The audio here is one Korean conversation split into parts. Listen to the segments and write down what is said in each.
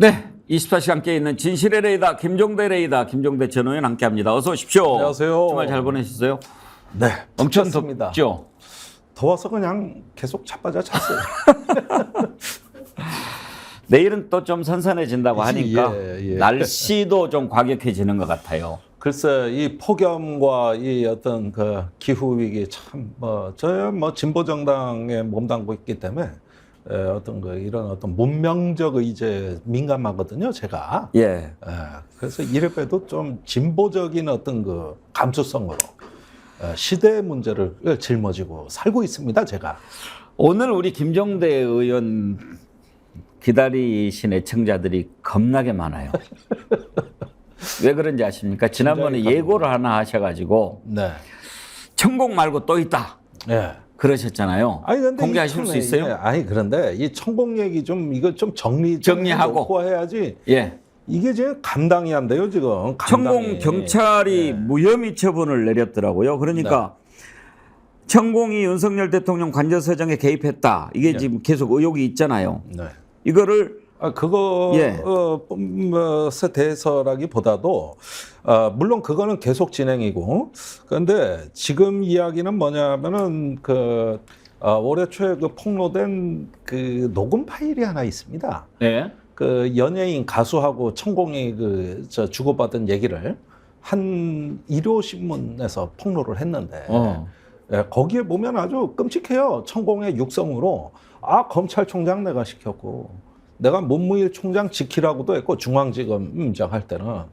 네, 24시간 함께 있는 진실의 레이더 김종대 레이더 김종대 전 의원 함께합니다. 어서 오십시오. 안녕하세요. 주말 잘 보내셨어요? 네, 엄청 춥습니다. 덥죠? 더워서 그냥 계속 자빠져 잤어요. 내일은 또 좀 선선해진다고 하니까 예. 날씨도 좀 과격해지는 것 같아요. 글쎄, 이 폭염과 이 어떤 그 기후 위기 참 저야 진보 정당에 몸담고 있기 때문에 어떤 이런 어떤 문명적 의제에 민감하거든요, 제가. 예. 그래서 이래봬도 좀 진보적인 어떤 그 감수성으로 시대의 문제를 짊어지고 살고 있습니다, 제가. 오늘 우리 김종대 의원 기다리신 애청자들이 겁나게 많아요. 왜 그런지 아십니까? 지난번에 예고를 하나 하셔가지고 네. 천공 말고 또 있다 네. 그러셨잖아요. 아니 근데 공개하실 수 있어요? 아니 그런데 이 천공 얘기 좀 이거 좀 정리하고 해야지. 예. 이게 지금 감당이 안 돼요 지금. 천공 경찰이 무혐의 처분을 내렸더라고요. 그러니까 천공이 윤석열 대통령 관저서정에 개입했다. 이게 지금 계속 의혹이 있잖아요. 네. 이거를 것에 대해서라기보다도 물론 그거는 계속 진행이고, 그런데 지금 이야기는 뭐냐면은 올해 초에 폭로된 그 녹음 파일이 하나 있습니다. 네. 그 연예인 가수하고 천공이 주고받은 얘기를 한 일요 신문에서 폭로를 했는데 거기에 보면 아주 끔찍해요. 천공의 육성으로 검찰총장 내가 시켰고. 내가 문무일 총장 지키라고도 했고 중앙지검장 할 때는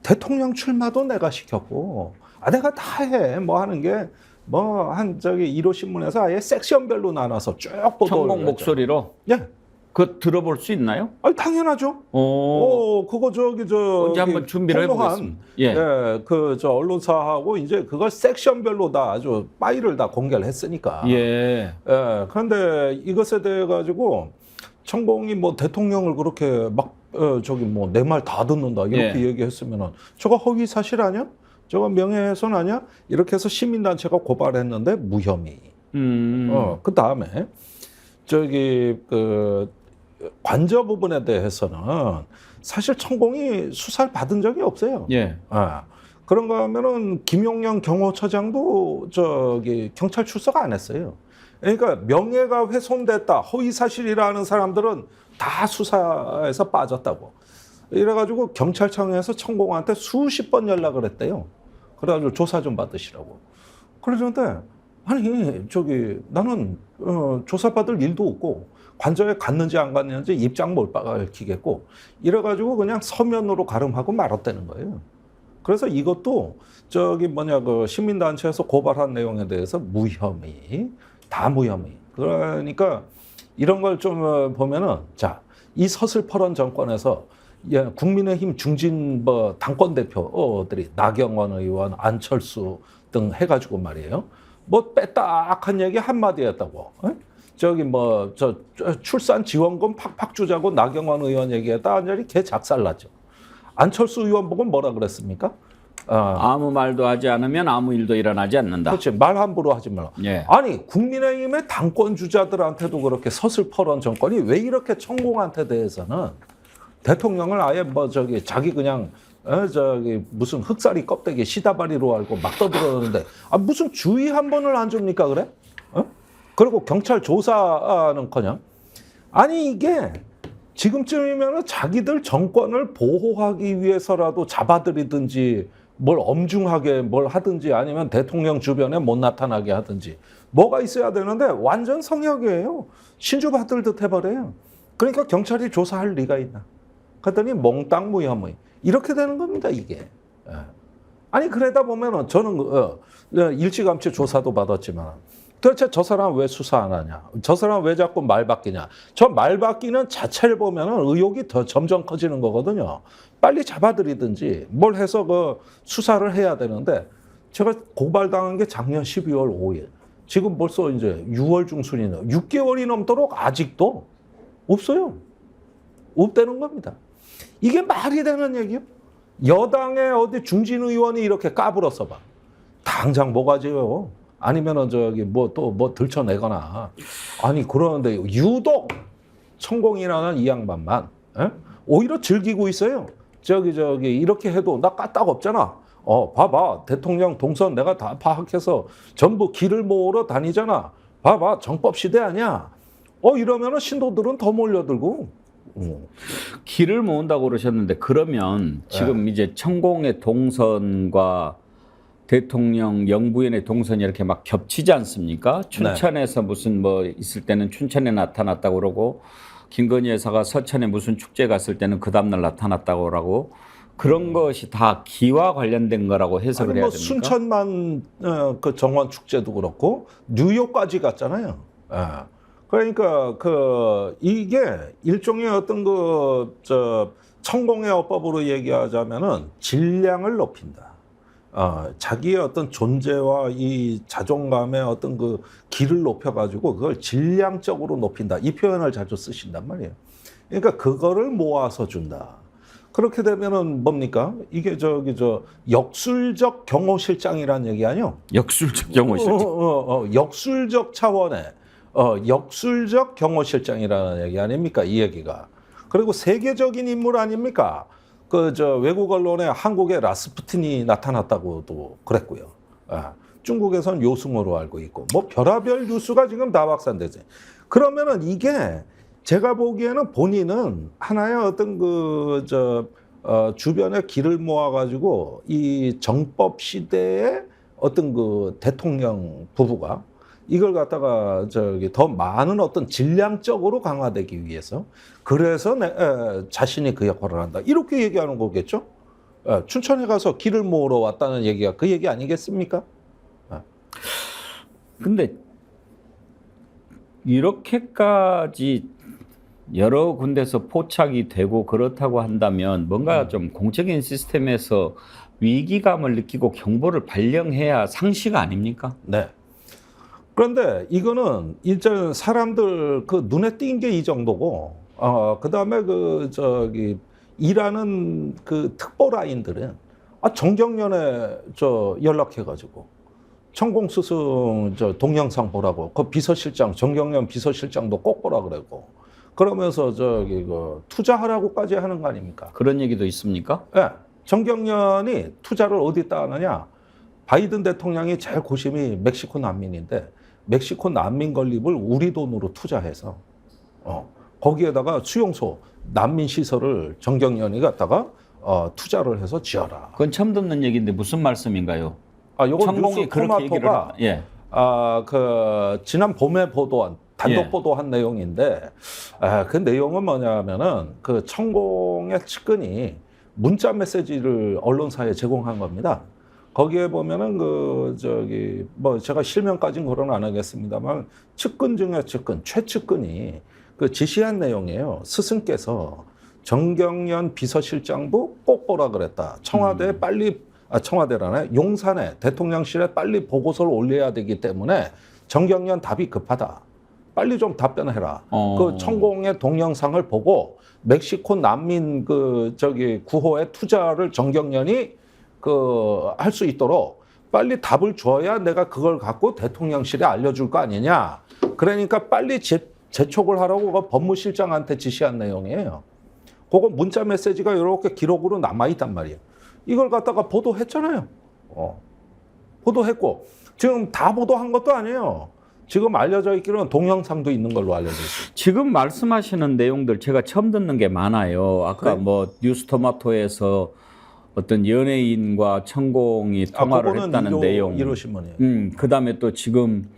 대통령 출마도 내가 시켰고 내가 다 해 뭐 하는 게 한 1호 신문에서 아예 섹션별로 나눠서 쭉 보도를 천공 목소리로 예. 그거 들어볼 수 있나요? 당연하죠. 그거 언제 한번 준비를 해보겠습니다. 언론사하고 이제 그걸 섹션별로 다 아주 파일을 다 공개를 했으니까. 그런데 이것에 대해 가지고 천공이 대통령을 그렇게 내 말 다 듣는다 이렇게 얘기했으면은 저거 허위 사실 아니야? 저거 명예훼손 아니야? 이렇게 해서 시민단체가 고발했는데 무혐의. 그 다음에 관저 부분에 대해서는 사실 천공이 수사를 받은 적이 없어요. 그런가 하면은 김용영 경호처장도 경찰 출석 안 했어요. 그러니까 명예가 훼손됐다, 허위사실이라는 사람들은 다 수사에서 빠졌다고. 이래가지고 경찰청에서 천공한테 수십 번 연락을 했대요. 그래가지고 조사 좀 받으시라고. 그러는데 나는 조사받을 일도 없고 관저에 갔는지 안 갔는지 입장 몰박을키겠고 이래가지고 그냥 서면으로 가름하고 말았다는 거예요. 그래서 이것도 시민단체에서 고발한 내용에 대해서 무혐의. 다 무혐의. 그러니까 이런 걸 좀 보면은 이 서슬퍼런 정권에서 국민의힘 중진 당권 대표들이 나경원 의원, 안철수 등 해가지고 말이에요. 빼딱한 얘기 한마디 했다고. 출산 지원금 팍팍 주자고 나경원 의원 얘기했다. 완전히 개 작살났죠. 안철수 의원 보고 뭐라 그랬습니까? 아무 말도 하지 않으면 아무 일도 일어나지 않는다. 그렇지. 말 함부로 하지 말라. 아니 국민의힘의 당권 주자들한테도 그렇게 서슬퍼런 정권이 왜 이렇게 천공한테 대해서는 대통령을 아예 자기 그냥 무슨 흑사리 껍데기 시다바리로 알고 막 떠들었는데 무슨 주의 한 번을 안 줍니까 그래? 그리고 경찰 조사는커녕 이게 지금쯤이면 자기들 정권을 보호하기 위해서라도 잡아들이든지 뭘 엄중하게 뭘 하든지 아니면 대통령 주변에 못 나타나게 하든지 뭐가 있어야 되는데 완전 성역이에요. 신주받들 듯 해버려요. 그러니까 경찰이 조사할 리가 있나. 그랬더니 몽땅 무혐의. 이렇게 되는 겁니다 이게. 그러다 보면은 저는 일찌감치 조사도 받았지만 도대체 저 사람 왜 수사 안 하냐? 저 사람 왜 자꾸 말 바뀌냐? 저 말 바뀌는 자체를 보면은 의혹이 더 점점 커지는 거거든요. 빨리 잡아들이든지 뭘 해서 수사를 해야 되는데 제가 고발당한 게 작년 12월 5일. 지금 벌써 이제 6월 중순이네요. 6개월이 넘도록 아직도 없어요. 없다는 겁니다. 이게 말이 되는 얘기요? 여당의 어디 중진 의원이 이렇게 까불어서 봐. 당장 뭐가지요? 아니면은 또 들춰내거나. 그러는데 유독 천공이라는 이 양반만 오히려 즐기고 있어요. 저기 이렇게 해도 나 까딱 없잖아. 봐봐, 대통령 동선 내가 다 파악해서 전부 길을 모으러 다니잖아. 봐봐, 정법 시대 아니야. 이러면은 신도들은 더 몰려들고. 길을 모은다고 그러셨는데 그러면 지금 이제 천공의 동선과 대통령 영부인의 동선이 이렇게 막 겹치지 않습니까? 춘천에서 무슨 뭐 있을 때는 춘천에 나타났다고 그러고 김건희 여사가 서천에 무슨 축제 갔을 때는 그 다음날 나타났다고 그러고 그런 것이 다 기와 관련된 거라고 해석을 해야 됩니까? 순천만 그 정원 축제도 그렇고 뉴욕까지 갔잖아요. 그러니까 이게 일종의 어떤 천공의 어법으로 얘기하자면은 질량을 높인다. 자기의 어떤 존재와 이 자존감의 어떤 그 길을 높여가지고 그걸 질량적으로 높인다. 이 표현을 자주 쓰신단 말이에요. 그러니까 그거를 모아서 준다. 그렇게 되면은 뭡니까? 이게 역술적 경호실장이라는 얘기 아니요? 역술적 경호실장. 역술적 차원의 역술적 경호실장이라는 얘기 아닙니까? 이 얘기가. 그리고 세계적인 인물 아닙니까? 외국 언론에 한국의 라스푸틴이 나타났다고도 그랬고요. 중국에선 요승으로 알고 있고, 뭐 별의별 뉴스가 지금 다 확산되지. 그러면은 이게 제가 보기에는 본인은 하나의 어떤 주변에 길을 모아가지고 이 정법 시대의 어떤 그 대통령 부부가 이걸 갖다가 더 많은 어떤 질량적으로 강화되기 위해서 그래서 자신이 그 역할을 한다. 이렇게 얘기하는 거겠죠? 춘천에 가서 길을 모으러 왔다는 얘기가 그 얘기 아니겠습니까? 근데 이렇게까지 여러 군데서 포착이 되고 그렇다고 한다면 뭔가 좀 공적인 시스템에서 위기감을 느끼고 경보를 발령해야 상식 아닙니까? 네. 그런데 이거는 일단 사람들 그 눈에 띈 게 이 정도고, 그다음에 일하는 그 특보 라인들은 정경련에 연락해가지고 천공 스승 동영상 보라고 그 비서실장 정경련 비서실장도 꼭 보라 그러고 그러면서 투자하라고까지 하는 거 아닙니까? 그런 얘기도 있습니까? 네. 정경련이 투자를 어디다 하느냐? 바이든 대통령이 제일 고심이 멕시코 난민인데 멕시코 난민 건립을 우리 돈으로 투자해서 거기에다가 수용소 난민 시설을 정경련이 갖다가 투자를 해서 지어라. 그건 처음 듣는 얘기인데 무슨 말씀인가요? 요건 뉴스 토마토가 지난 봄에 보도한 단독 보도한 내용인데 그 내용은 뭐냐면은 그 천공의 측근이 문자 메시지를 언론사에 제공한 겁니다. 거기에 보면은 뭐 제가 실명까지는 거론 안 하겠습니다만 측근 중에 측근, 최측근이 그 지시한 내용이에요. 스승께서 정경련 비서실장부 꼭 보라 그랬다. 청와대에 빨리, 청와대라네. 용산에 대통령실에 빨리 보고서를 올려야 되기 때문에 정경련 답이 급하다. 빨리 좀 답변해라. 그 천공의 동영상을 보고 멕시코 난민 구호에 투자를 정경련이 할 수 있도록 빨리 답을 줘야 내가 그걸 갖고 대통령실에 알려줄 거 아니냐. 그러니까 빨리 재촉을 하라고 그 법무실장한테 지시한 내용이에요. 그거 문자 메시지가 이렇게 기록으로 남아있단 말이에요. 이걸 갖다가 보도했잖아요. 보도했고 지금 다 보도한 것도 아니에요. 지금 알려져 있기로는 동영상도 있는 걸로 알려져 있어요. 지금 말씀하시는 내용들 제가 처음 듣는 게 많아요. 아까 뭐 뉴스토마토에서 어떤 연예인과 천공이 통화를 했다는 내용. 1호 신문이에요. 그다음에 또 지금은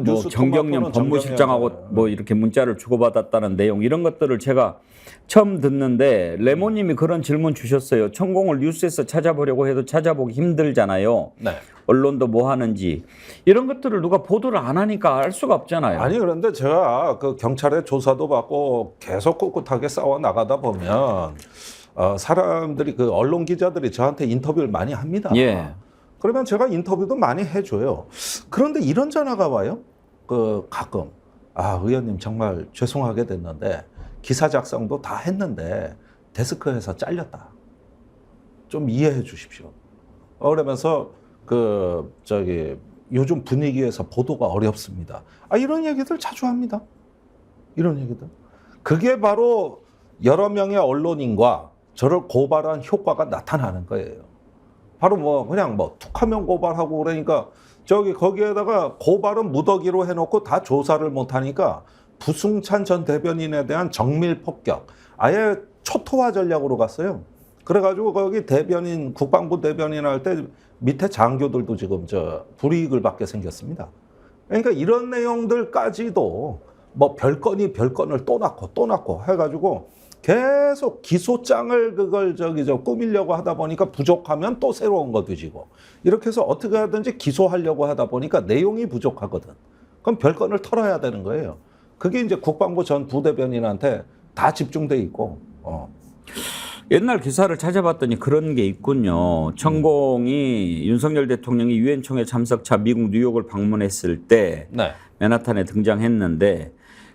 뉴스 정경련 법무실장하고 뭐 이렇게 문자를 주고받았다는 내용 이런 것들을 제가 처음 듣는데 레모님이 그런 질문 주셨어요. 천공을 뉴스에서 찾아보려고 해도 찾아보기 힘들잖아요. 네. 언론도 뭐 하는지 이런 것들을 누가 보도를 안 하니까 알 수가 없잖아요. 아니 그런데 제가 그 경찰의 조사도 받고 계속 꿋꿋하게 싸워 나가다 보면 사람들이 그 언론 기자들이 저한테 인터뷰를 많이 합니다. 그러면 제가 인터뷰도 많이 해줘요. 그런데 이런 전화가 와요. 가끔 의원님 정말 죄송하게 됐는데 기사 작성도 다 했는데 데스크에서 잘렸다. 좀 이해해 주십시오. 그러면서 요즘 분위기에서 보도가 어렵습니다. 이런 얘기들 자주 합니다. 이런 얘기들. 그게 바로 여러 명의 언론인과 저를 고발한 효과가 나타나는 거예요. 바로 뭐 그냥 뭐 툭하면 고발하고 그러니까 저기 거기에다가 고발은 무더기로 해놓고 다 조사를 못하니까 부승찬 전 대변인에 대한 정밀 폭격, 아예 초토화 전략으로 갔어요. 그래가지고 거기 대변인, 국방부 대변인 할 때 밑에 장교들도 지금 저 불이익을 받게 생겼습니다. 그러니까 이런 내용들까지도 뭐 별건이 별건을 또 낳고 해가지고 계속 기소장을 그걸 꾸미려고 하다 보니까 부족하면 또 새로운 거 뒤지고 이렇게 해서 어떻게 하든지 기소하려고 하다 보니까 내용이 부족하거든. 그럼 별건을 털어야 되는 거예요. 그게 이제 국방부 전 부대변인한테 다 집중돼 있고. 옛날 기사를 찾아봤더니 그런 게 있군요. 천공이 윤석열 대통령이 유엔 총회 참석차 미국 뉴욕을 방문했을 때 네. 맨하탄에 등장했는데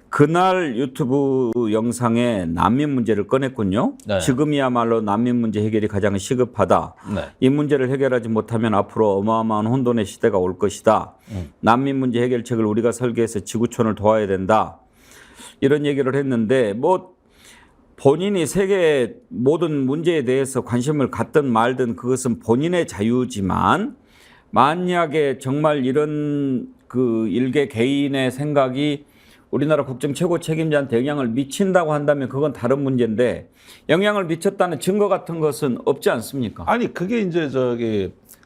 그날 유튜브 영상에 난민 문제를 꺼냈군요. 네. 지금이야말로 난민 문제 해결이 가장 시급하다. 네. 이 문제를 해결하지 못하면 앞으로 어마어마한 혼돈의 시대가 올 것이다. 난민 문제 해결책을 우리가 설계해서 지구촌을 도와야 된다. 이런 얘기를 했는데 뭐 본인이 세계 모든 문제에 대해서 관심을 갖든 말든 그것은 본인의 자유지만 만약에 정말 이런 그 일개 개인의 생각이 우리나라 국정 최고 책임자한테 영향을 미친다고 한다면 그건 다른 문제인데 영향을 미쳤다는 증거 같은 것은 없지 않습니까? 아니 그게 이제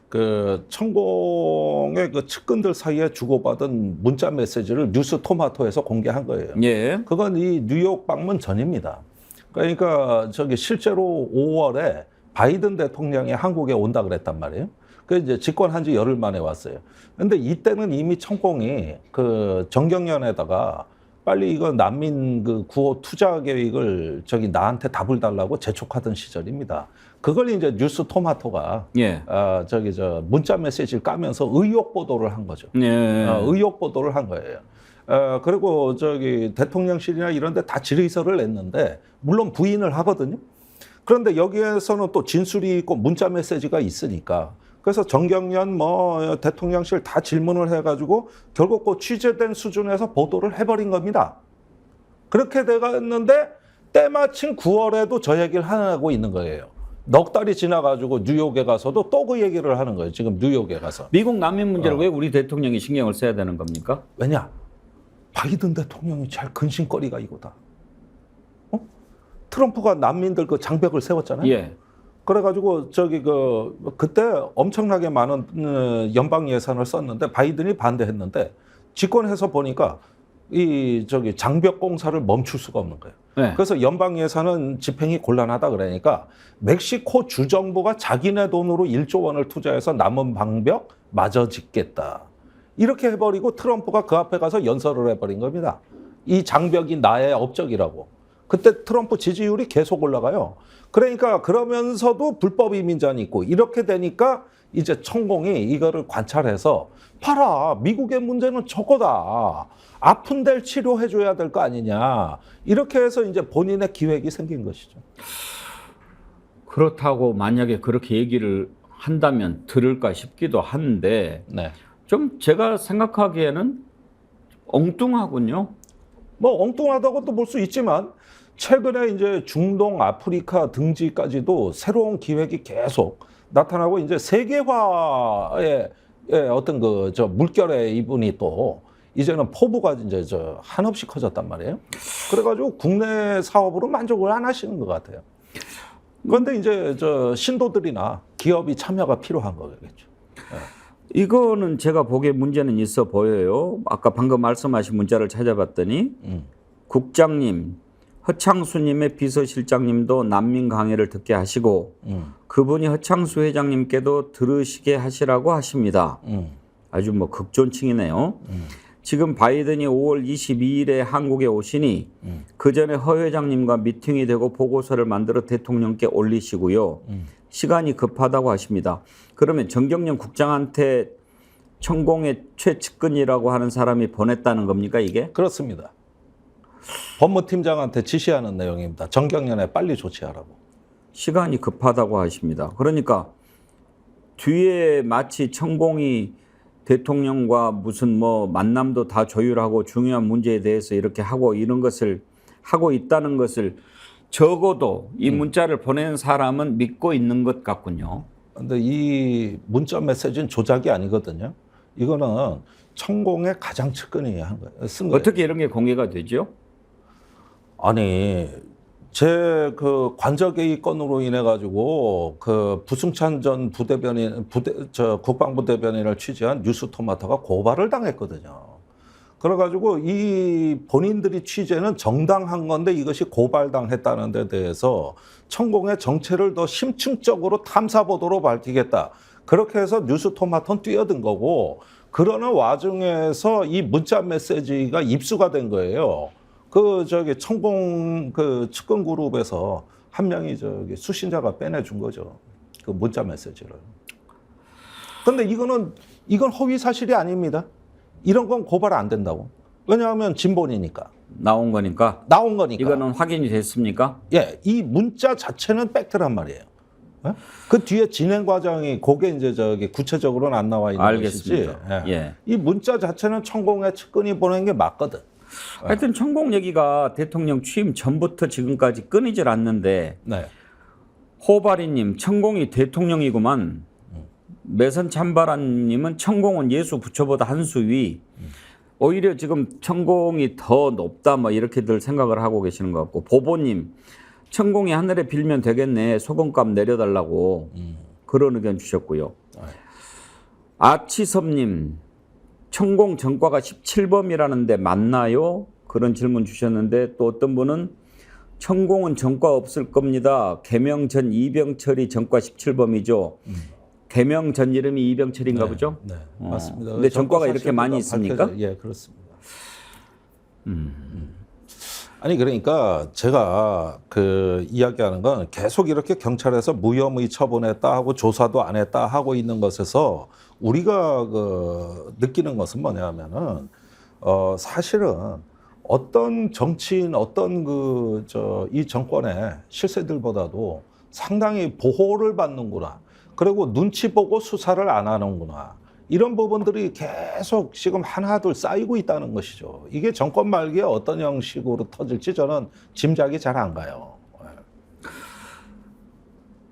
그 천공의 그 측근들 사이에 주고받은 문자 메시지를 뉴스 토마토에서 공개한 거예요. 예. 그건 이 뉴욕 방문 전입니다. 그러니까 실제로 5월에 바이든 대통령이 한국에 온다 그랬단 말이에요. 그 이제 집권한 지 열흘 만에 왔어요. 근데 이때는 이미 천공이 그 정경련에다가 빨리 이거 난민 그 구호 투자 계획을 나한테 답을 달라고 재촉하던 시절입니다. 그걸 이제 뉴스 토마토가 예. 문자 메시지를 까면서 의혹 보도를 한 거죠. 예. 의혹 보도를 한 거예요. 그리고 대통령실이나 이런 데 다 질의서를 냈는데 물론 부인을 하거든요. 그런데 여기에서는 또 진술이 있고 문자 메시지가 있으니까 그래서 정경련 대통령실 다 질문을 해가지고 결국 그 취재된 수준에서 보도를 해버린 겁니다. 그렇게 돼갔는데 때마침 9월에도 저 얘기를 하고 있는 거예요. 넉 달이 지나가지고 뉴욕에 가서도 또 그 얘기를 하는 거예요. 지금 뉴욕에 가서. 미국 난민 문제를 왜 우리 대통령이 신경을 써야 되는 겁니까? 왜냐? 바이든 대통령이 잘 근심거리가 이거다. 트럼프가 난민들 그 장벽을 세웠잖아요. 예. 그래가지고 그때 엄청나게 많은 연방 예산을 썼는데 바이든이 반대했는데 집권해서 보니까 이 장벽 공사를 멈출 수가 없는 거예요. 네. 그래서 연방 예산은 집행이 곤란하다 그러니까 멕시코 주정부가 자기네 돈으로 1조 원을 투자해서 남은 방벽 마저 짓겠다. 이렇게 해버리고 트럼프가 그 앞에 가서 연설을 해버린 겁니다. 이 장벽이 나의 업적이라고. 그때 트럼프 지지율이 계속 올라가요. 그러니까 그러면서도 불법 이민자는 있고 이렇게 되니까 이제 천공이 이거를 관찰해서 봐라 미국의 문제는 저거다. 아픈 데를 치료해줘야 될 거 아니냐. 이렇게 해서 이제 본인의 기획이 생긴 것이죠. 그렇다고 만약에 그렇게 얘기를 한다면 들을까 싶기도 한데 네. 좀 제가 생각하기에는 엉뚱하군요. 뭐 엉뚱하다고도 볼 수 있지만 최근에 이제 중동, 아프리카 등지까지도 새로운 기획이 계속 나타나고 이제 세계화의 어떤 물결의 이분이 또 이제는 포부가 이제 한없이 커졌단 말이에요. 그래가지고 국내 사업으로 만족을 안 하시는 것 같아요. 그런데 이제 신도들이나 기업이 참여가 필요한 거겠죠. 이거는 제가 보기에 문제는 있어 보여요. 아까 방금 말씀하신 문자를 찾아봤더니 국장님, 허창수님의 비서실장님도 난민 강의를 듣게 하시고 그분이 허창수 회장님께도 들으시게 하시라고 하십니다. 아주 뭐 극존칭이네요. 지금 바이든이 5월 22일에 한국에 오시니 그 전에 허 회장님과 미팅이 되고 보고서를 만들어 대통령께 올리시고요. 시간이 급하다고 하십니다. 그러면 정경련 국장한테 천공의 최측근이라고 하는 사람이 보냈다는 겁니까 이게? 그렇습니다. 법무팀장한테 지시하는 내용입니다. 정경련에 빨리 조치하라고. 시간이 급하다고 하십니다. 그러니까 뒤에 마치 천공이 대통령과 무슨 만남도 다 조율하고 중요한 문제에 대해서 이렇게 하고 이런 것을 하고 있다는 것을 적어도 이 문자를 보낸 사람은 믿고 있는 것 같군요. 근데 이 문자 메시지는 조작이 아니거든요. 이거는 천공의 가장 측근이 한 거예요. 쓴 거예요. 어떻게 이런 게 공개가 되죠? 아니, 제 그 관저개입 건으로 인해 가지고 그 부승찬 전 국방부 대변인을 취재한 뉴스토마토가 고발을 당했거든요. 그래가지고 이 본인들이 취재는 정당한 건데 이것이 고발당했다는 데 대해서 천공의 정체를 더 심층적으로 탐사보도로 밝히겠다. 그렇게 해서 뉴스토마토는 뛰어든 거고, 그러는 와중에서 이 문자 메시지가 입수가 된 거예요. 천공 그 측근 그룹에서 한 명이 수신자가 빼내준 거죠. 그 문자 메시지를. 근데 이건 허위 사실이 아닙니다. 이런 건 고발 안 된다고. 왜냐하면 진본이니까. 나온 거니까. 이거는 확인이 됐습니까? 예, 이 문자 자체는 팩트란 말이에요. 예? 그 뒤에 진행 과정이 그게 이제 구체적으로는 안 나와 있는 알겠습니다. 것이지. 예. 이 문자 자체는 천공의 측근이 보낸 게 맞거든. 하여튼 천공 얘기가 대통령 취임 전부터 지금까지 끊이질 않는데 네. 호바리님 천공이 대통령이구만. 매선 찬바라님은 천공은 예수 부처보다 한 수 위. 오히려 지금 천공이 더 높다 뭐 이렇게들 생각을 하고 계시는 것 같고, 보보님 천공이 하늘에 빌면 되겠네, 소금값 내려달라고 그런 의견 주셨고요. 아치섭님 천공 전과가 17범이라는데 맞나요? 그런 질문 주셨는데, 또 어떤 분은 천공은 전과 없을 겁니다. 개명 전 이병철이 전과 17범이죠. 개명 전 이름이 이병철인가 보죠? 네, 맞습니다. 근데 전과가 이렇게 많이 있습니까? 예, 그렇습니다. 아니, 그러니까 제가 그 이야기하는 건 계속 이렇게 경찰에서 무혐의 처분했다 하고 조사도 안 했다 하고 있는 것에서 우리가 그 느끼는 것은 뭐냐면은 사실은 어떤 정치인, 어떤 이 정권의 실세들보다도 상당히 보호를 받는구나. 그리고 눈치 보고 수사를 안 하는구나. 이런 부분들이 계속 지금 하나둘 쌓이고 있다는 것이죠. 이게 정권 말기에 어떤 형식으로 터질지 저는 짐작이 잘 안 가요.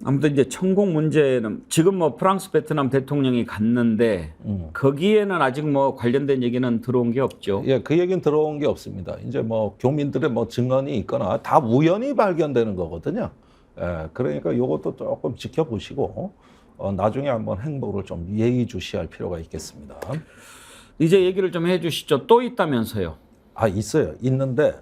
아무튼 이제 천공 문제는 지금 뭐 프랑스 베트남 대통령이 갔는데 거기에는 아직 뭐 관련된 얘기는 들어온 게 없죠. 예, 그 얘기는 들어온 게 없습니다. 이제 뭐 교민들의 뭐 증언이 있거나 다 우연히 발견되는 거거든요. 예, 그러니까 이것도 조금 지켜보시고 나중에 한번 행보를 좀 예의주시할 필요가 있겠습니다. 이제 얘기를 좀 해주시죠. 또 있다면서요? 아, 있어요. 있는데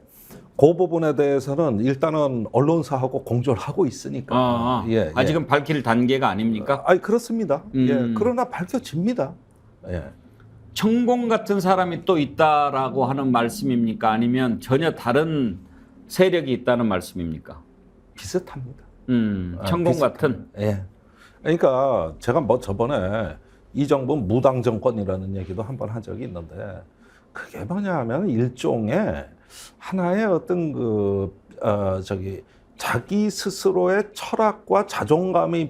그 부분에 대해서는 일단은 언론사하고 공조를 하고 있으니까. 예, 아직은 밝힐 단계가 아닙니까? 아니, 그렇습니다. 예, 그러나 밝혀집니다. 예. 천공 같은 사람이 또 있다라고 하는 말씀입니까? 아니면 전혀 다른 세력이 있다는 말씀입니까? 비슷합니다. 천공 비슷합니다. 같은. 예. 그러니까 제가 뭐 저번에 이 정부 무당 정권이라는 얘기도 한번 한 적이 있는데, 그게 뭐냐 하면 일종의 하나의 어떤 자기 스스로의 철학과 자존감이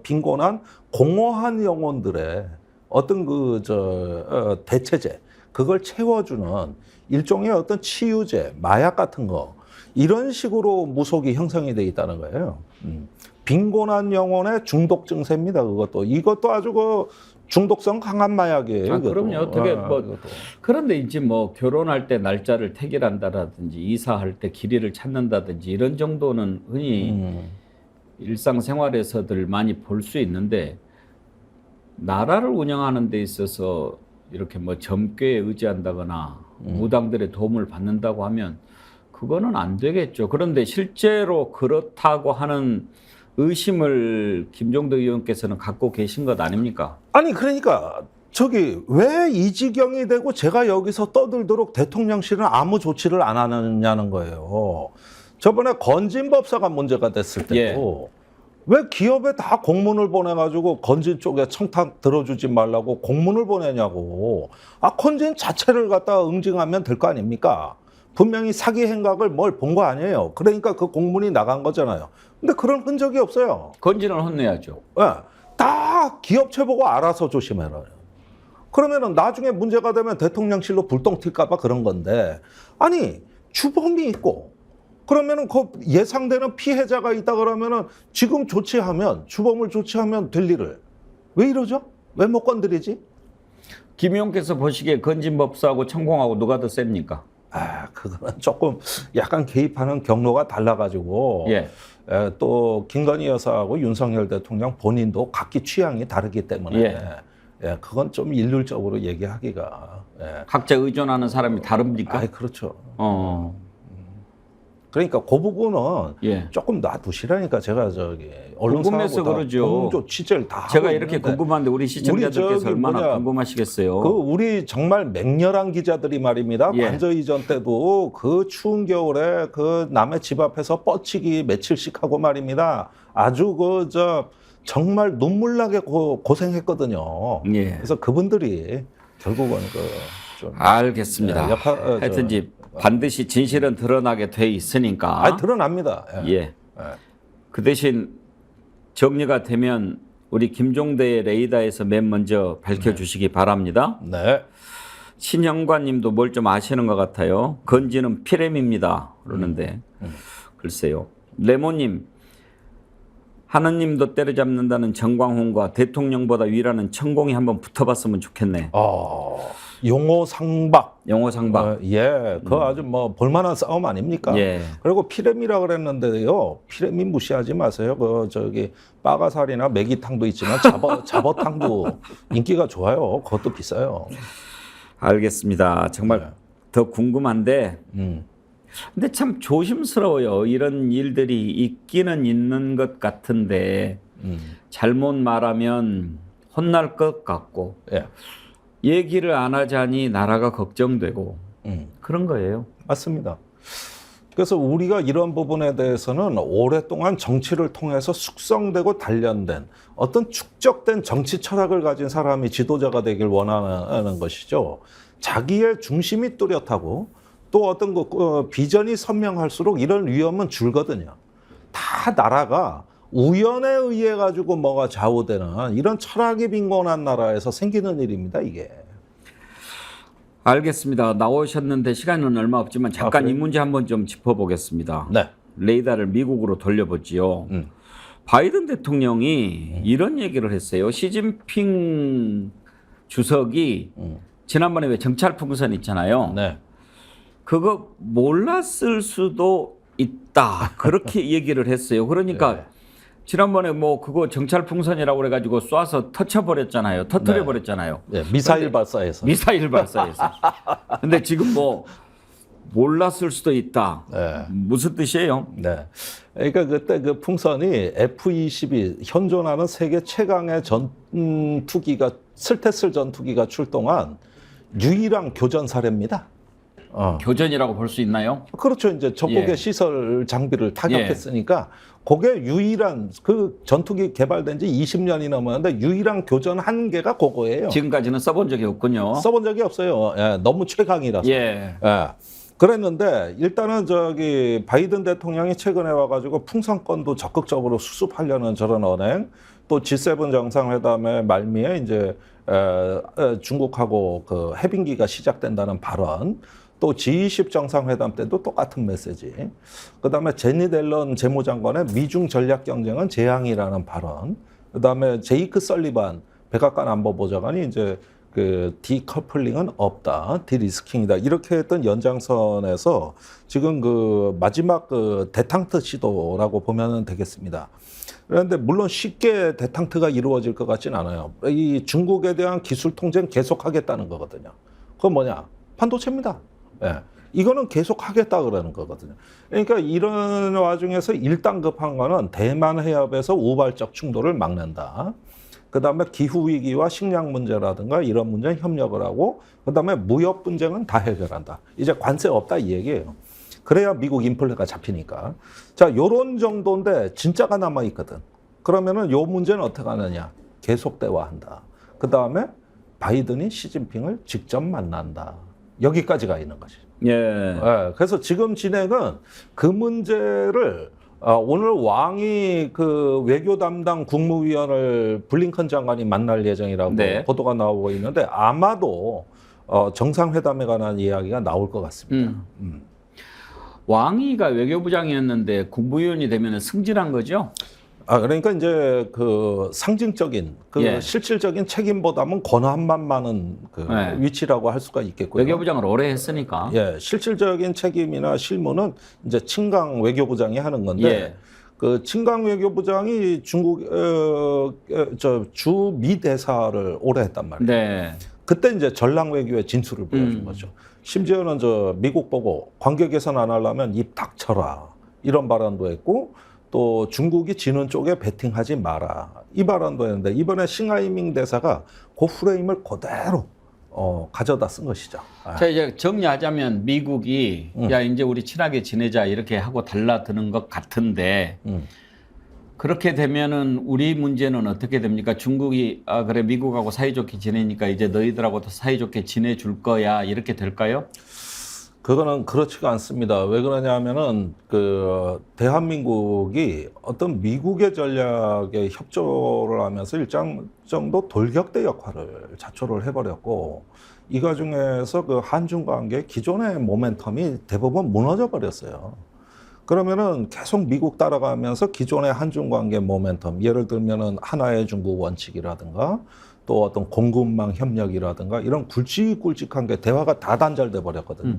빈곤한 공허한 영혼들의 어떤 대체제, 그걸 채워주는 일종의 어떤 치유제, 마약 같은 거, 이런 식으로 무속이 형성이 돼 있다는 거예요. 빈곤한 영혼의 중독 증세입니다. 이것도 아주 중독성 강한 마약이에요. 그럼요. 되게 그런데 이제 뭐 결혼할 때 날짜를 택일한다든지 이사할 때 길이를 찾는다든지 이런 정도는 흔히 일상생활에서들 많이 볼 수 있는데, 나라를 운영하는 데 있어서 이렇게 뭐 점괘에 의지한다거나 무당들의 도움을 받는다고 하면 그거는 안 되겠죠. 그런데 실제로 그렇다고 하는 의심을 김종대 의원께서는 갖고 계신 것 아닙니까? 아니, 그러니까 왜 이 지경이 되고 제가 여기서 떠들도록 대통령실은 아무 조치를 안 하느냐는 거예요. 저번에 건진 법사가 문제가 됐을 때도 왜 기업에 다 공문을 보내가지고 건진 쪽에 청탁 들어주지 말라고 공문을 보내냐고. 건진 자체를 갖다가 응징하면 될 거 아닙니까? 분명히 사기 행각을 뭘 본 거 아니에요. 그러니까 그 공문이 나간 거잖아요. 근데 그런 흔적이 없어요. 건진을 혼내야죠. 네, 다 기업체 보고 알아서 조심해라. 그러면은 나중에 문제가 되면 대통령실로 불똥 튈까 봐 그런 건데, 아니, 주범이 있고 그러면은 그 예상되는 피해자가 있다 그러면은 지금 조치하면 주범을 조치하면 될 일을 왜 이러죠? 왜 못 건드리지? 김용께서 보시기에 건진법사하고 천공하고 누가 더 셉니까? 그거는 조금 약간 개입하는 경로가 달라가지고 예. 또 김건희 여사하고 윤석열 대통령 본인도 각기 취향이 다르기 때문에 그건 좀 일률적으로 얘기하기가 각자 의존하는 사람이 다릅니까? 그렇죠. 그러니까 그 부분은 조금 놔두시라니까 제가 저기 궁금해서 그러죠. 공조 취재를 다 제가 하고 이렇게 있는데 궁금한데 우리 시청자들께서 얼마나 궁금하시겠어요. 우리 정말 맹렬한 기자들이 말입니다. 관저 이전 때도 그 추운 겨울에 그 남의 집 앞에서 뻗치기 며칠씩 하고 말입니다. 아주 정말 눈물나게 고생했거든요. 그래서 그분들이 결국은 좀 알겠습니다. 하여튼 반드시 진실은 드러나게 돼 있으니까. 드러납니다. 그 대신 정리가 되면 우리 김종대의 레이더에서 맨 먼저 밝혀주시기 바랍니다. 신영관님도 뭘 좀 아시는 것 같아요. 건지는 피렘입니다. 그러는데 글쎄요. 레모님, 하느님도 때려잡는다는 정광훈과 대통령보다 위라는 천공이 한번 붙어봤으면 좋겠네. 용호상박. 그거 아주 뭐 볼만한 싸움 아닙니까? 그리고 피렘이라 그랬는데요. 피렘이 무시하지 마세요. 빠가살이나 매기탕도 있지만 잡어탕도 인기가 좋아요. 그것도 비싸요. 알겠습니다. 정말 더 궁금한데. 근데 참 조심스러워요. 이런 일들이 있기는 있는 것 같은데 잘못 말하면 혼날 것 같고 얘기를 안 하자니 나라가 걱정되고 그런 거예요. 맞습니다. 그래서 우리가 이런 부분에 대해서는 오랫동안 정치를 통해서 숙성되고 단련된 어떤 축적된 정치 철학을 가진 사람이 지도자가 되길 원하는 것이죠. 자기의 중심이 뚜렷하고 또 어떤 비전이 선명할수록 이런 위험은 줄거든요. 다 나라가 우연에 의해 가지고 뭐가 좌우되는 이런 철학이 빈곤한 나라에서 생기는 일입니다, 이게. 알겠습니다. 나오셨는데 시간은 얼마 없지만 잠깐 이 문제 한번 좀 짚어보겠습니다. 레이더를 미국으로 돌려보지요. 바이든 대통령이 이런 얘기를 했어요. 시진핑 주석이 지난번에 왜 정찰 풍선 있잖아요. 그거 몰랐을 수도 있다. 그렇게 얘기를 했어요. 그러니까 지난번에 뭐 그거 정찰 풍선이라고 그래가지고 쏴서 터쳐버렸잖아요. 터뜨려버렸잖아요. 미사일 발사해서. 근데 지금 뭐 몰랐을 수도 있다. 무슨 뜻이에요? 그러니까 그때 그 풍선이 F-22 현존하는 세계 최강의 전투기가 스텔스 전투기가 출동한 유일한 교전 사례입니다. 교전이라고 볼 수 있나요? 그렇죠. 이제 적국의 시설 장비를 타격했으니까 그게 유일한 그 전투기 개발된 지 20년이 넘었는데 유일한 교전 한 개가 그거예요. 지금까지는 써본 적이 없군요. 써본 적이 없어요. 너무 최강이라서. 그랬는데 일단은 바이든 대통령이 최근에 와가지고 풍선권도 적극적으로 수습하려는 저런 언행, 또 G7 정상회담의 말미에 이제 중국하고 그 해빙기가 시작된다는 발언, 또 G20 정상회담 때도 똑같은 메시지. 그다음에 제니 델런 재무장관의 미중 전략 경쟁은 재앙이라는 발언. 그다음에 제이크 설리반 백악관 안보보좌관이 이제 그 디커플링은 없다, 디리스킹이다 이렇게 했던 연장선에서 지금 그 마지막 그 데탕트 시도라고 보면 되겠습니다. 그런데 물론 쉽게 데탕트가 이루어질 것 같진 않아요. 이 중국에 대한 기술 통제는 계속하겠다는 거거든요. 그건 뭐냐? 반도체입니다. 이거는 계속 하겠다 그러는 거거든요. 그러니까 이런 와중에서 1단급한 거는 대만 해협에서 우발적 충돌을 막는다. 그다음에 기후 위기와 식량 문제라든가 이런 문제는 협력을 하고, 그다음에 무역 분쟁은 다 해결한다. 이제 관세 없다 이 얘기예요. 그래야 미국 인플레가 잡히니까. 자, 요런 정도인데 진짜가 남아 있거든. 그러면은 요 문제는 어떻게 하느냐? 계속 대화한다. 그다음에 바이든이 시진핑을 직접 만난다. 여기까지가 있는 거지. 그래서 지금 진행은 그 문제를 오늘 왕이 그 외교 담당 국무위원을 블링컨 장관이 만날 예정이라고 보도가 나오고 있는데 아마도 정상회담에 관한 이야기가 나올 것 같습니다. 왕이가 외교부장이었는데 국무위원이 되면 승진한 거죠? 그러니까 이제 그 상징적인 그 예. 실질적인 책임보다는 권한만 많은 그 네. 위치라고 할 수가 있겠고요. 외교부장을 오래 했으니까. 예, 실질적인 책임이나 실무는 이제 친강 외교부장이 하는 건데 예. 그 친강 외교부장이 중국 주미 대사를 오래 했단 말이에요. 네. 그때 이제 전랑 외교의 진수를 보여준 거죠. 심지어는 미국 보고 관계 개선 안 하려면 입 닥쳐라 이런 발언도 했고 또 중국이 지는 쪽에 베팅하지 마라 이 발언도 했는데 이번에 싱하이밍 대사가 그 프레임을 그대로 가져다 쓴 것이죠. 자, 이제 정리하자면 미국이 야 이제 우리 친하게 지내자 이렇게 하고 달라드는 것 같은데 그렇게 되면은 우리 문제는 어떻게 됩니까? 중국이 그래 미국하고 사이좋게 지내니까 이제 너희들하고도 사이좋게 지내줄 거야 이렇게 될까요? 그거는 그렇지가 않습니다. 왜 그러냐면은 그 대한민국이 어떤 미국의 전략에 협조를 하면서 일정 정도 돌격대 역할을 자초를 해버렸고 이 과정에서 그 한중 관계 기존의 모멘텀이 대부분 무너져 버렸어요. 그러면은 계속 미국 따라가면서 기존의 한중 관계 모멘텀, 예를 들면은 하나의 중국 원칙이라든가 또 어떤 공급망 협력이라든가 이런 굵직굵직한 게 대화가 다 단절돼 버렸거든요.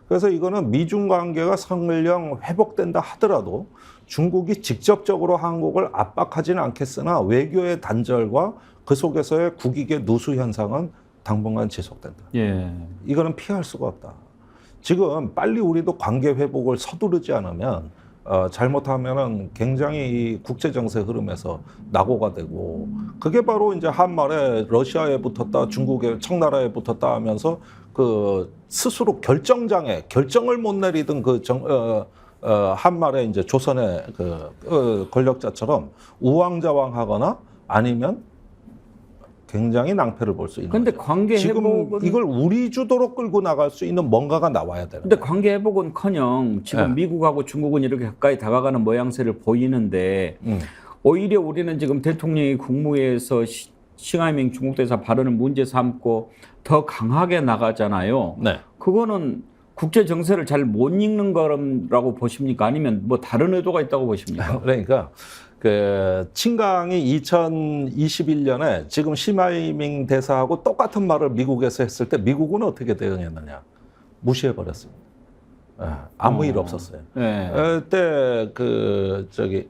그래서 이거는 미중 관계가 설령 회복된다 하더라도 중국이 직접적으로 한국을 압박하지는 않겠으나 외교의 단절과 그 속에서의 국익의 누수 현상은 당분간 지속된다. 예. 이거는 피할 수가 없다. 지금 빨리 우리도 관계 회복을 서두르지 않으면 잘못하면은 굉장히 이 국제 정세 흐름에서 낙오가 되고 그게 바로 이제 한말에 러시아에 붙었다 중국에 청나라에 붙었다 하면서 그 스스로 결정을 못 내리던 그 한말에 이제 조선의 그 권력자처럼 우왕좌왕하거나 아니면 굉장히 낭패를 볼 수 있는. 근데 거죠. 관계 지금 회복은 이걸 우리 주도로 끌고 나갈 수 있는 뭔가가 나와야 되는. 근데 관계 회복은커녕 지금 미국하고 중국은 이렇게 가까이 다가가는 모양새를 보이는데 오히려 우리는 지금 대통령이 국무회에서 싱하이밍 중국 대사 발언을 문제 삼고 더 강하게 나가잖아요. 네. 그거는 국제 정세를 잘 못 읽는 거라고 보십니까? 아니면 뭐 다른 의도가 있다고 보십니까? 그러니까 그 친강이 2021년에 지금 싱하이밍 대사하고 똑같은 말을 미국에서 했을 때 미국은 어떻게 대응했느냐? 무시해 버렸습니다. 아무 일 없었어요. 네. 그때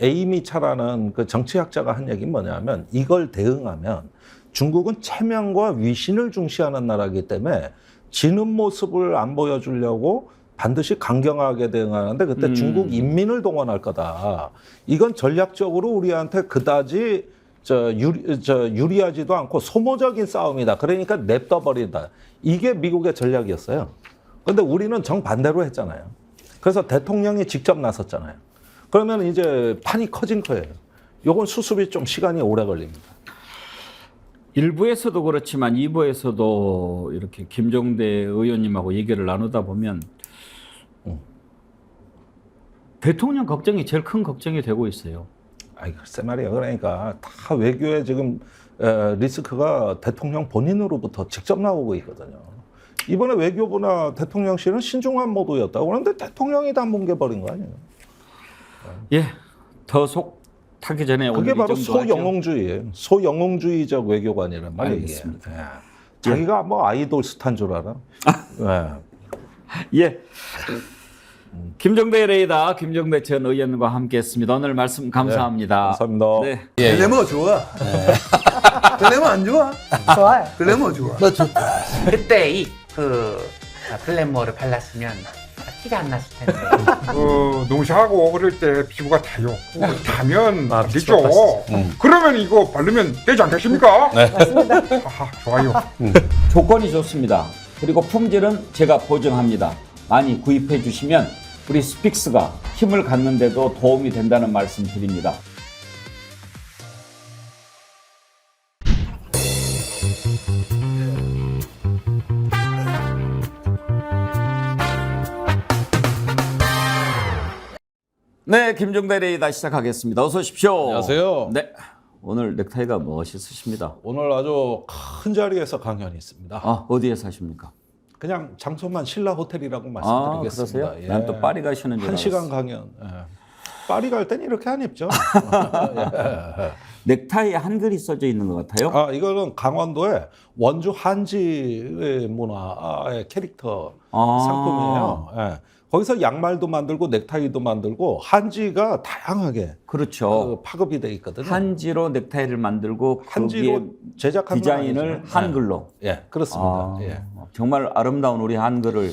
에이미 차라는 그 정치학자가 한 얘기는 뭐냐면 이걸 대응하면 중국은 체면과 위신을 중시하는 나라이기 때문에 지는 모습을 안 보여주려고 반드시 강경하게 대응하는데 그때 중국 인민을 동원할 거다. 이건 전략적으로 우리한테 그다지 유리하지도 않고 소모적인 싸움이다. 그러니까 냅둬 버린다. 이게 미국의 전략이었어요. 근데 우리는 정반대로 했잖아요. 그래서 대통령이 직접 나섰잖아요. 그러면 이제 판이 커진 거예요. 요건 수습이 좀 시간이 오래 걸립니다. 일부에서도 그렇지만 2부에서도 이렇게 김종대 의원님하고 얘기를 나누다 보면 대통령 걱정이 제일 큰 걱정이 되고 있어요. 글쎄 말이에요. 그러니까 다 외교에 지금 리스크가 대통령 본인으로부터 직접 나오고 있거든요. 이번에 외교부나 대통령실은 신중한 모드였다고 그러는데 대통령이 다 뭉개버린 거 아니에요? 예, 더 속 타기 전에 그게 오늘 바로 소영웅주의예요. 소영웅주의적 외교관이란 말이에요. 알겠습니다. 예. 자기가 뭐 아이돌 스타인 줄 알아? 예. 김종대 레이더 김종대 전 의원과 함께했습니다. 오늘 말씀 감사합니다. 감사합니다. 네. 글래머 좋아. 글래머 안 좋아? 좋아요. 글래머 좋아. 뭐 좋다. 그때 그 글래머를 발랐으면 티가 안 났을 텐데. 농사하고 그럴 때 피부가 타요. 타면 되죠. 피부가 그러면 이거 바르면 되지 않겠습니까? 네. 맞습니다. 좋아요. 조건이 좋습니다. 그리고 품질은 제가 보증합니다. 많이 구입해 주시면 우리 스픽스가 힘을 갖는데도 도움이 된다는 말씀 드립니다. 네, 김종대 레이더 시작하겠습니다. 어서 오십시오. 안녕하세요. 네, 오늘 넥타이가 멋있으십니다. 오늘 아주 큰 자리에서 강연이 있습니다. 어디에서 하십니까? 그냥 장소만 신라 호텔이라고 아, 말씀드리겠습니다. 그러세요? 난 또 파리 가시는 줄 한 알았어. 시간 강연. 예. 파리 갈 땐 이렇게 안 입죠. 넥타이에 한글이 써져 있는 것 같아요. 아, 이거는 강원도의 원주 한지의 문화의 캐릭터 상품이에요. 예. 거기서 양말도 만들고 넥타이도 만들고 한지가 다양하게 그렇죠. 파급이 돼 있거든요. 한지로 넥타이를 만들고 한지로 거기에 제작한 건 디자인을 아니지만, 한글로. 예, 그렇습니다. 아, 예. 정말 아름다운 우리 한글을.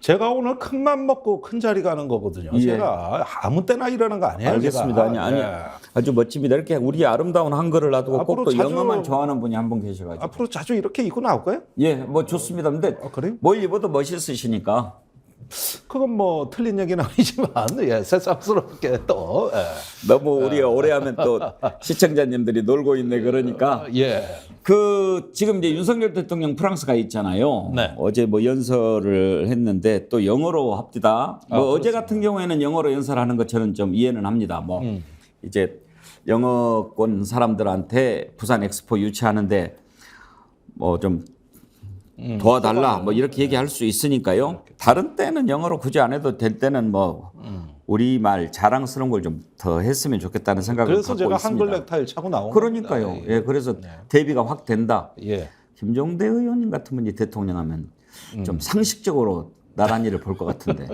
제가 오늘 큰 맘 먹고 큰 자리 가는 거거든요. 예. 제가 아무 때나 이러는 거 아니에요. 알겠습니다. 제가. 아니, 예. 아주 멋집니다. 이렇게 우리 아름다운 한글을 놔두고 꼭 앞으로 또 자주- 영어만 좋아하는 분이 한 분 계셔가지고. 앞으로 자주 이렇게 입고 나올 거예요? 예, 뭐 좋습니다. 근데 그래요? 뭘 입어도 멋있으시니까. 그건 뭐 틀린 얘기는 아니지만 예, 새삼스럽게 또 너무 우리가 오래 하면 또 시청자님들이 놀고 있네 그러니까. 예. 그 지금 이제 윤석열 대통령 프랑스 가 있잖아요. 네. 어제 뭐 연설을 했는데 또 영어로 합디다. 뭐 어제 같은 경우에는 영어로 연설하는 것 저는 좀 이해는 합니다. 뭐 이제 영어권 사람들한테 부산 엑스포 유치하는데 뭐 좀 도와달라 뭐 이렇게 얘기할 수 있으니까요. 다른 때는 영어로 굳이 안 해도 될 때는 뭐 우리말 자랑스러운 걸 좀 더 했으면 좋겠다는 생각을 그래서 갖고 제가 있습니다. 한글 넥타이를 차고 나온 그러니까요. 겁니다. 예, 그래서 대비가 확 된다. 예. 김종대 의원님 같은 분이 대통령 하면 좀 상식적으로 나란히를 볼 것 같은데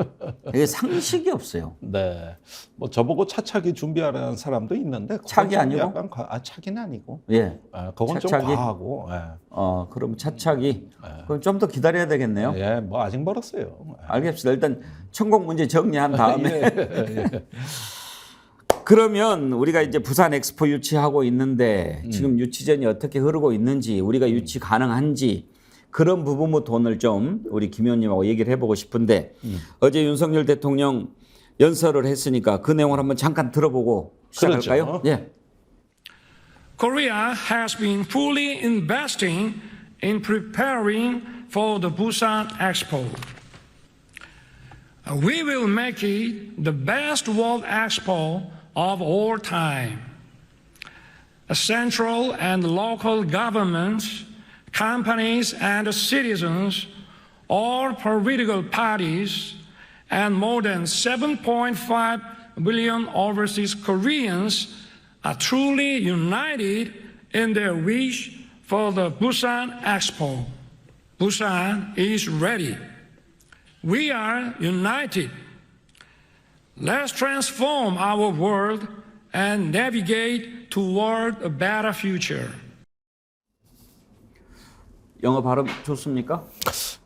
이게 상식이 없어요. 네. 뭐 저보고 차차기 준비하라는 사람도 있는데 그건 차기 좀 아니고? 약간 차기는 아니고. 예. 그건 차차기? 좀 과하고. 예. 그럼 차차기. 그럼 좀 더 기다려야 되겠네요. 예, 뭐 아직 멀었어요. 알겠습니다. 일단 천공 문제 정리한 다음에 예. 그러면 우리가 이제 부산 엑스포 유치하고 있는데 지금 유치전이 어떻게 흐르고 있는지 우리가 유치 가능한지 그런 부분부터 오늘 좀 우리 김 의원님하고 얘기를 해보고 싶은데 어제 윤석열 대통령 연설을 했으니까 그 내용을 한번 잠깐 들어보고 시작할까요? 그렇죠. 예. Korea has been fully investing in preparing for the Busan Expo. We will make it the best World Expo of all time. Central and local governments, companies and citizens, all political parties, and more than 7.5 billion overseas Koreans are truly united in their wish for the Busan Expo. Busan is ready. We are united. Let's transform our world and navigate toward a better future. 영어 발음 좋습니까?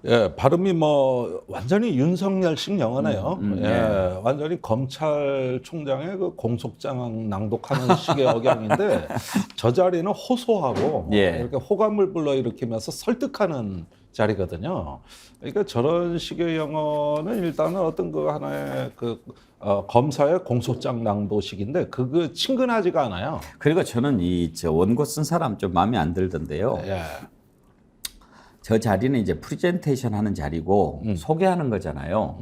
예, 발음이 뭐 완전히 윤석열식 영어네요. 예, 완전히 검찰총장의 그 공소장 낭독하는 식의 억양인데 저 자리는 호소하고 예. 이렇게 호감을 불러일으키면서 설득하는 자리거든요. 그러니까 저런 식의 영어는 일단은 어떤 그 하나의 검사의 공소장 낭독식인데 그거 친근하지가 않아요. 그리고 저는 저 원고 쓴 사람 좀 마음에 안 들던데요. 예. 저 자리는 이제 프레젠테이션 하는 자리고 소개하는 거잖아요.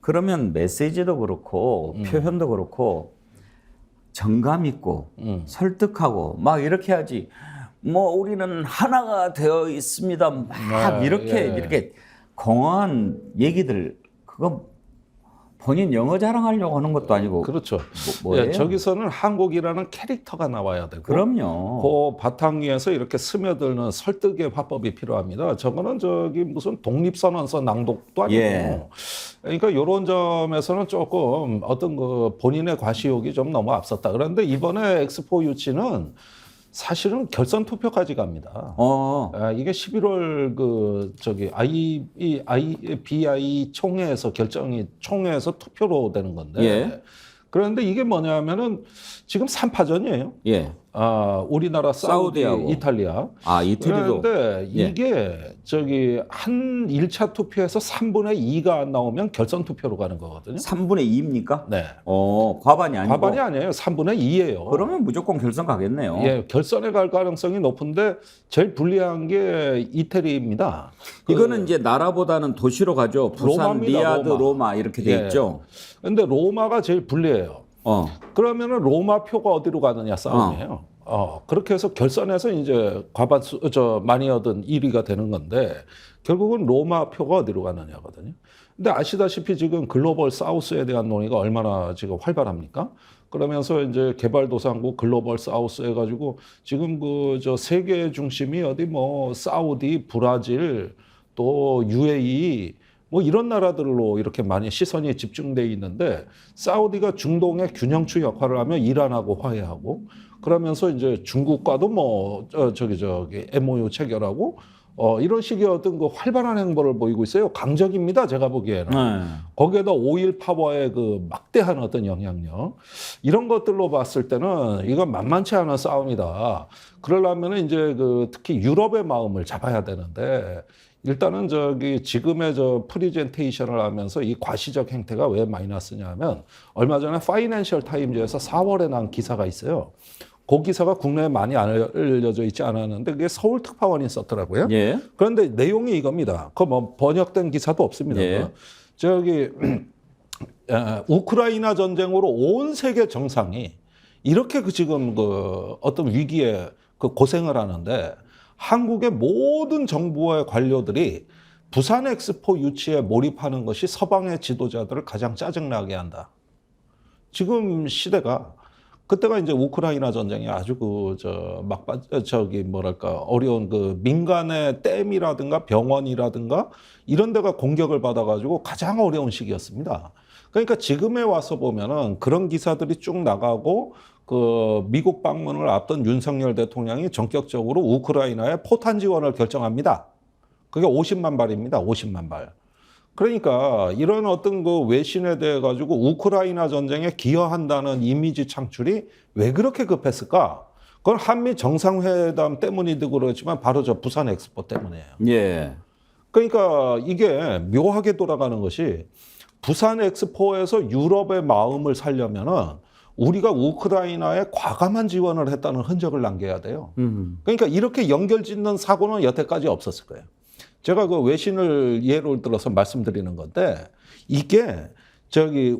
그러면 메시지도 그렇고 표현도 그렇고 정감 있고 설득하고 막 이렇게 하지. 뭐 우리는 하나가 되어 있습니다. 막 이렇게 공허한 얘기들 그거 본인 영어 자랑하려고 하는 것도 아니고. 그렇죠. 뭐예요? 예, 저기서는 한국이라는 캐릭터가 나와야 되고. 그럼요. 그 바탕 위에서 이렇게 스며드는 설득의 화법이 필요합니다. 저거는 저기 무슨 독립선언서 낭독도 아니고. 예. 그러니까 이런 점에서는 조금 어떤 그 본인의 과시욕이 좀 너무 앞섰다. 그런데 이번에 엑스포 유치는 사실은 결선 투표까지 갑니다. 이게 11월 BI 총회에서 총회에서 투표로 되는 건데. 예. 그런데 이게 뭐냐면은 지금 3파전이에요. 예. 우리나라, 사우디, 사우디하고. 이탈리아. 이태리도. 그런데 예. 이게 한 1차 투표에서 3분의 2가 안 나오면 결선 투표로 가는 거거든요. 3분의 2입니까? 네. 과반이 아니고. 과반이 아니에요. 3분의 2예요. 그러면 무조건 결선 가겠네요. 예, 결선에 갈 가능성이 높은데 제일 불리한 게 이태리입니다. 이거는 이제 나라보다는 도시로 가죠. 부산, 로마입니다, 리야드, 로마. 로마 이렇게 돼 예. 있죠. 근데 로마가 제일 불리해요. 그러면은 로마 표가 어디로 가느냐 싸움이에요. 그렇게 해서 결선에서 이제 과반수 많이 얻은 1위가 되는 건데 결국은 로마 표가 어디로 가느냐거든요. 근데 아시다시피 지금 글로벌 사우스에 대한 논의가 얼마나 지금 활발합니까? 그러면서 이제 개발도상국 글로벌 사우스 해가지고 지금 세계 중심이 어디 뭐 사우디, 브라질, 또 UAE 뭐 이런 나라들로 이렇게 많이 시선이 집중돼 있는데 사우디가 중동의 균형추 역할을 하며 이란하고 화해하고 그러면서 이제 중국과도 뭐 MOU 체결하고 이런 식의 어떤 그 활발한 행보를 보이고 있어요. 강적입니다. 제가 보기에는. 거기에다 오일 파워의 그 막대한 어떤 영향력 이런 것들로 봤을 때는 이건 만만치 않은 싸움이다. 그러려면 이제 특히 유럽의 마음을 잡아야 되는데 일단은 지금의 프리젠테이션을 하면서 이 과시적 행태가 왜 마이너스냐 하면 얼마 전에 파이낸셜 타임즈에서 4월에 난 기사가 있어요. 그 기사가 국내에 많이 알려져 있지 않았는데 그게 서울 특파원이 썼더라고요. 예. 그런데 내용이 이겁니다. 그 뭐 번역된 기사도 없습니다. 예. 우크라이나 전쟁으로 온 세계 정상이 이렇게 지금 어떤 위기에 고생을 하는데 한국의 모든 정부의 관료들이 부산 엑스포 유치에 몰입하는 것이 서방의 지도자들을 가장 짜증나게 한다. 지금 시대가 그때가 이제 우크라이나 전쟁이 아주 어려운 민간의 댐이라든가 병원이라든가 이런 데가 공격을 받아가지고 가장 어려운 시기였습니다. 그러니까 지금에 와서 보면은 그런 기사들이 쭉 나가고 미국 방문을 앞둔 윤석열 대통령이 전격적으로 우크라이나에 포탄 지원을 결정합니다. 그게 50만 발입니다. 50만 발. 그러니까 이런 어떤 외신에 대해 가지고 우크라이나 전쟁에 기여한다는 이미지 창출이 왜 그렇게 급했을까? 그건 한미 정상회담 때문이도 그렇지만 바로 부산 엑스포 때문이에요. 예. 그러니까 이게 묘하게 돌아가는 것이 부산 엑스포에서 유럽의 마음을 살려면은 우리가 우크라이나에 과감한 지원을 했다는 흔적을 남겨야 돼요. 그러니까 이렇게 연결짓는 사고는 여태까지 없었을 거예요. 제가 외신을 예를 들어서 말씀드리는 건데 이게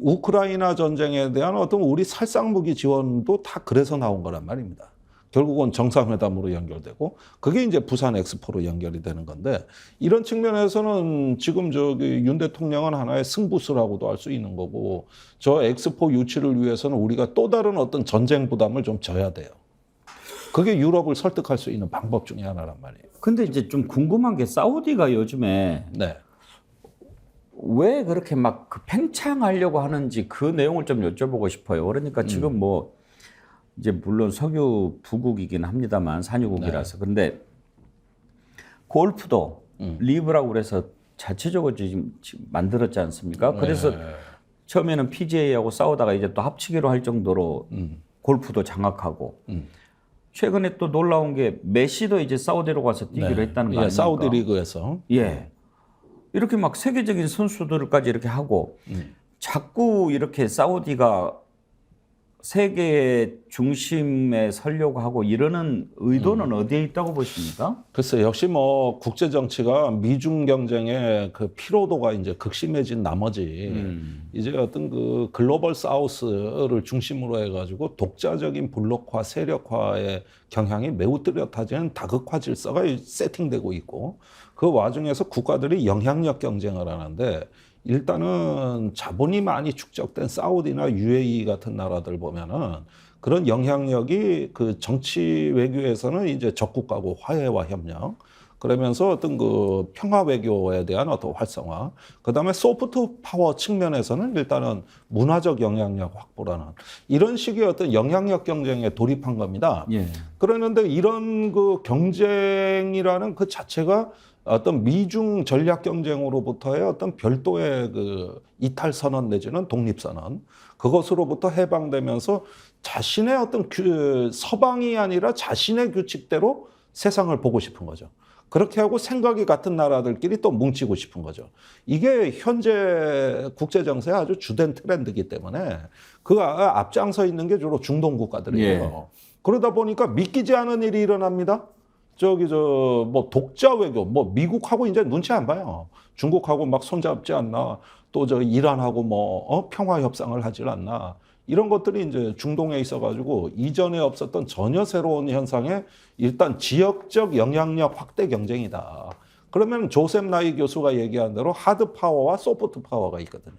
우크라이나 전쟁에 대한 어떤 우리 살상무기 지원도 다 그래서 나온 거란 말입니다. 결국은 정상회담으로 연결되고 그게 이제 부산 엑스포로 연결이 되는 건데 이런 측면에서는 지금 윤 대통령은 하나의 승부수라고도 할 수 있는 거고 저 엑스포 유치를 위해서는 우리가 또 다른 어떤 전쟁 부담을 좀 져야 돼요. 그게 유럽을 설득할 수 있는 방법 중에 하나란 말이에요. 근데 이제 좀 궁금한 게 사우디가 요즘에 네. 왜 그렇게 막 팽창하려고 하는지 그 내용을 좀 여쭤보고 싶어요. 그러니까 지금 뭐 이제 물론 석유 부국이긴 합니다만 산유국이라서 근데 골프도 리브라고 그래서 자체적으로 지금 만들었지 않습니까? 그래서 처음에는 PGA하고 싸우다가 이제 또 합치기로 할 정도로 골프도 장악하고 최근에 또 놀라운 게 메시도 이제 사우디로 가서 뛰기로 했다는 거 아닙니까? 사우디 리그에서. 예. 이렇게 막 세계적인 선수들까지 이렇게 하고 자꾸 이렇게 사우디가 세계 중심에 서려고 하고 이러는 의도는 어디에 있다고 보십니까? 글쎄 역시 뭐 국제 정치가 미중 경쟁의 피로도가 이제 극심해진 나머지 이제 어떤 글로벌 사우스를 중심으로 해가지고 독자적인 블록화 세력화의 경향이 매우 뚜렷해지는 다극화 질서가 세팅되고 있고 그 와중에서 국가들이 영향력 경쟁을 하는데 일단은 자본이 많이 축적된 사우디나 UAE 같은 나라들 보면은 그런 영향력이 정치 외교에서는 이제 적국하고 화해와 협력 그러면서 어떤 평화 외교에 대한 어떤 활성화 그다음에 소프트 파워 측면에서는 일단은 문화적 영향력 확보라는 이런 식의 어떤 영향력 경쟁에 돌입한 겁니다. 예. 그러는데 이런 경쟁이라는 그 자체가 어떤 미중 전략 경쟁으로부터의 어떤 별도의 이탈 선언 내지는 독립 선언 그것으로부터 해방되면서 자신의 어떤 서방이 아니라 자신의 규칙대로 세상을 보고 싶은 거죠. 그렇게 하고 생각이 같은 나라들끼리 또 뭉치고 싶은 거죠. 이게 현재 국제 정세의 아주 주된 트렌드이기 때문에 그 앞장서 있는 게 주로 중동 국가들이에요. 예. 그러다 보니까 믿기지 않은 일이 일어납니다. 뭐 독자 외교, 뭐 미국하고 이제 눈치 안 봐요. 중국하고 막 손잡지 않나, 또 이란하고 뭐 평화 협상을 하질 않나. 이런 것들이 이제 중동에 있어가지고 이전에 없었던 전혀 새로운 현상에 일단 지역적 영향력 확대 경쟁이다. 그러면 조셉 나이 교수가 얘기한 대로 하드 파워와 소프트 파워가 있거든요.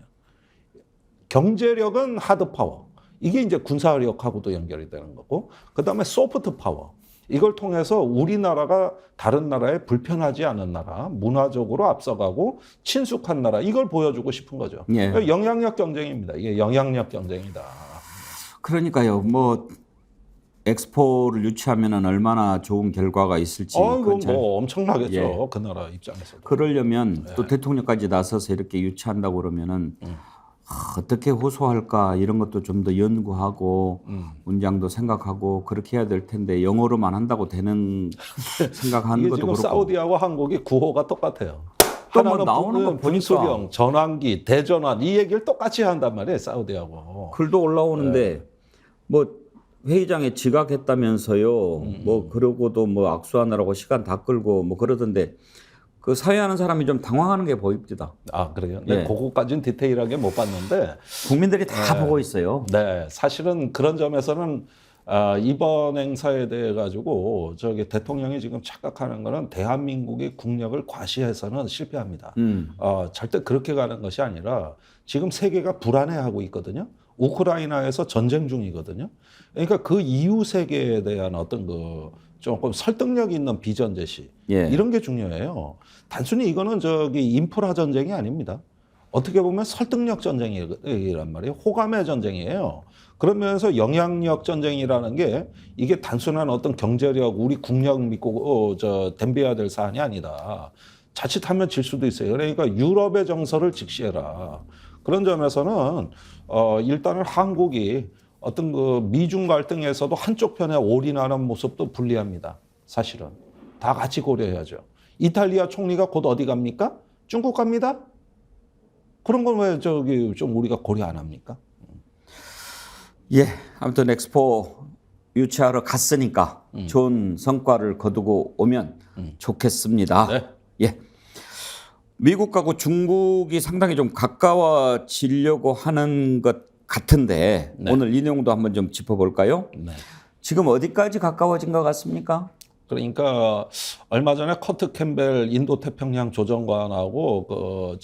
경제력은 하드 파워. 이게 이제 군사력하고도 연결이 되는 거고, 그 다음에 소프트 파워. 이걸 통해서 우리나라가 다른 나라에 불편하지 않은 나라, 문화적으로 앞서가고 친숙한 나라, 이걸 보여주고 싶은 거죠. 예. 영향력 경쟁입니다. 이게 영향력 경쟁이다. 그러니까요. 뭐 엑스포를 유치하면은 얼마나 좋은 결과가 있을지. 이거 그건 잘- 뭐 엄청나겠죠. 예. 그 나라 입장에서. 그러려면 또 대통령까지 나서서 이렇게 유치한다고 그러면은 어떻게 호소할까 이런 것도 좀 더 연구하고 문장도 생각하고 그렇게 해야 될 텐데 영어로만 한다고 되는 생각하는 이게 것도 지금 그렇고. 사우디하고 한국이 구호가 똑같아요. 또뭐 하나는 나오는 거 분수령, 전환기, 대전환 이 얘기를 똑같이 한단 말이에요. 사우디하고. 글도 올라오는데 뭐 회의장에 지각했다면서요. 뭐 그러고도 뭐 악수하느라고 시간 다 끌고 뭐 그러던데 그 사회하는 사람이 좀 당황하는 게 보입니다. 아, 그래요? 예. 네, 그거까지는 디테일하게 못 봤는데 국민들이 다 보고 있어요. 네, 사실은 그런 점에서는 이번 행사에 대해 가지고 저기 대통령이 지금 착각하는 거는 대한민국의 국력을 과시해서는 실패합니다. 절대 그렇게 가는 것이 아니라 지금 세계가 불안해하고 있거든요. 우크라이나에서 전쟁 중이거든요. 그러니까 그 이후 세계에 대한 어떤 그 조금 설득력 있는 비전 제시 예. 이런 게 중요해요. 단순히 이거는 저기 인프라 전쟁이 아닙니다. 어떻게 보면 설득력 전쟁이란 말이에요. 호감의 전쟁이에요. 그러면서 영향력 전쟁이라는 게 이게 단순한 어떤 경제력, 우리 국력 믿고 덤벼야 될 사안이 아니다. 자칫하면 질 수도 있어요. 그러니까 유럽의 정서를 직시해라. 그런 점에서는 일단은 한국이 어떤 그 미중 갈등에서도 한쪽 편에 올인하는 모습도 불리합니다. 사실은 다 같이 고려해야죠. 이탈리아 총리가 곧 어디 갑니까? 중국 갑니다. 그런 건 왜 저기 좀 우리가 고려 안 합니까? 예, 아무튼 엑스포 유치하러 갔으니까 좋은 성과를 거두고 오면 좋겠습니다. 네. 예. 미국하고 중국이 상당히 좀 가까워지려고 하는 것 같은데 네. 오늘 이 내용도 한번 좀 짚어볼까요? 네. 지금 어디까지 가까워진 것 같습니까? 그러니까 얼마 전에 커트 캠벨 인도 태평양 조정관하고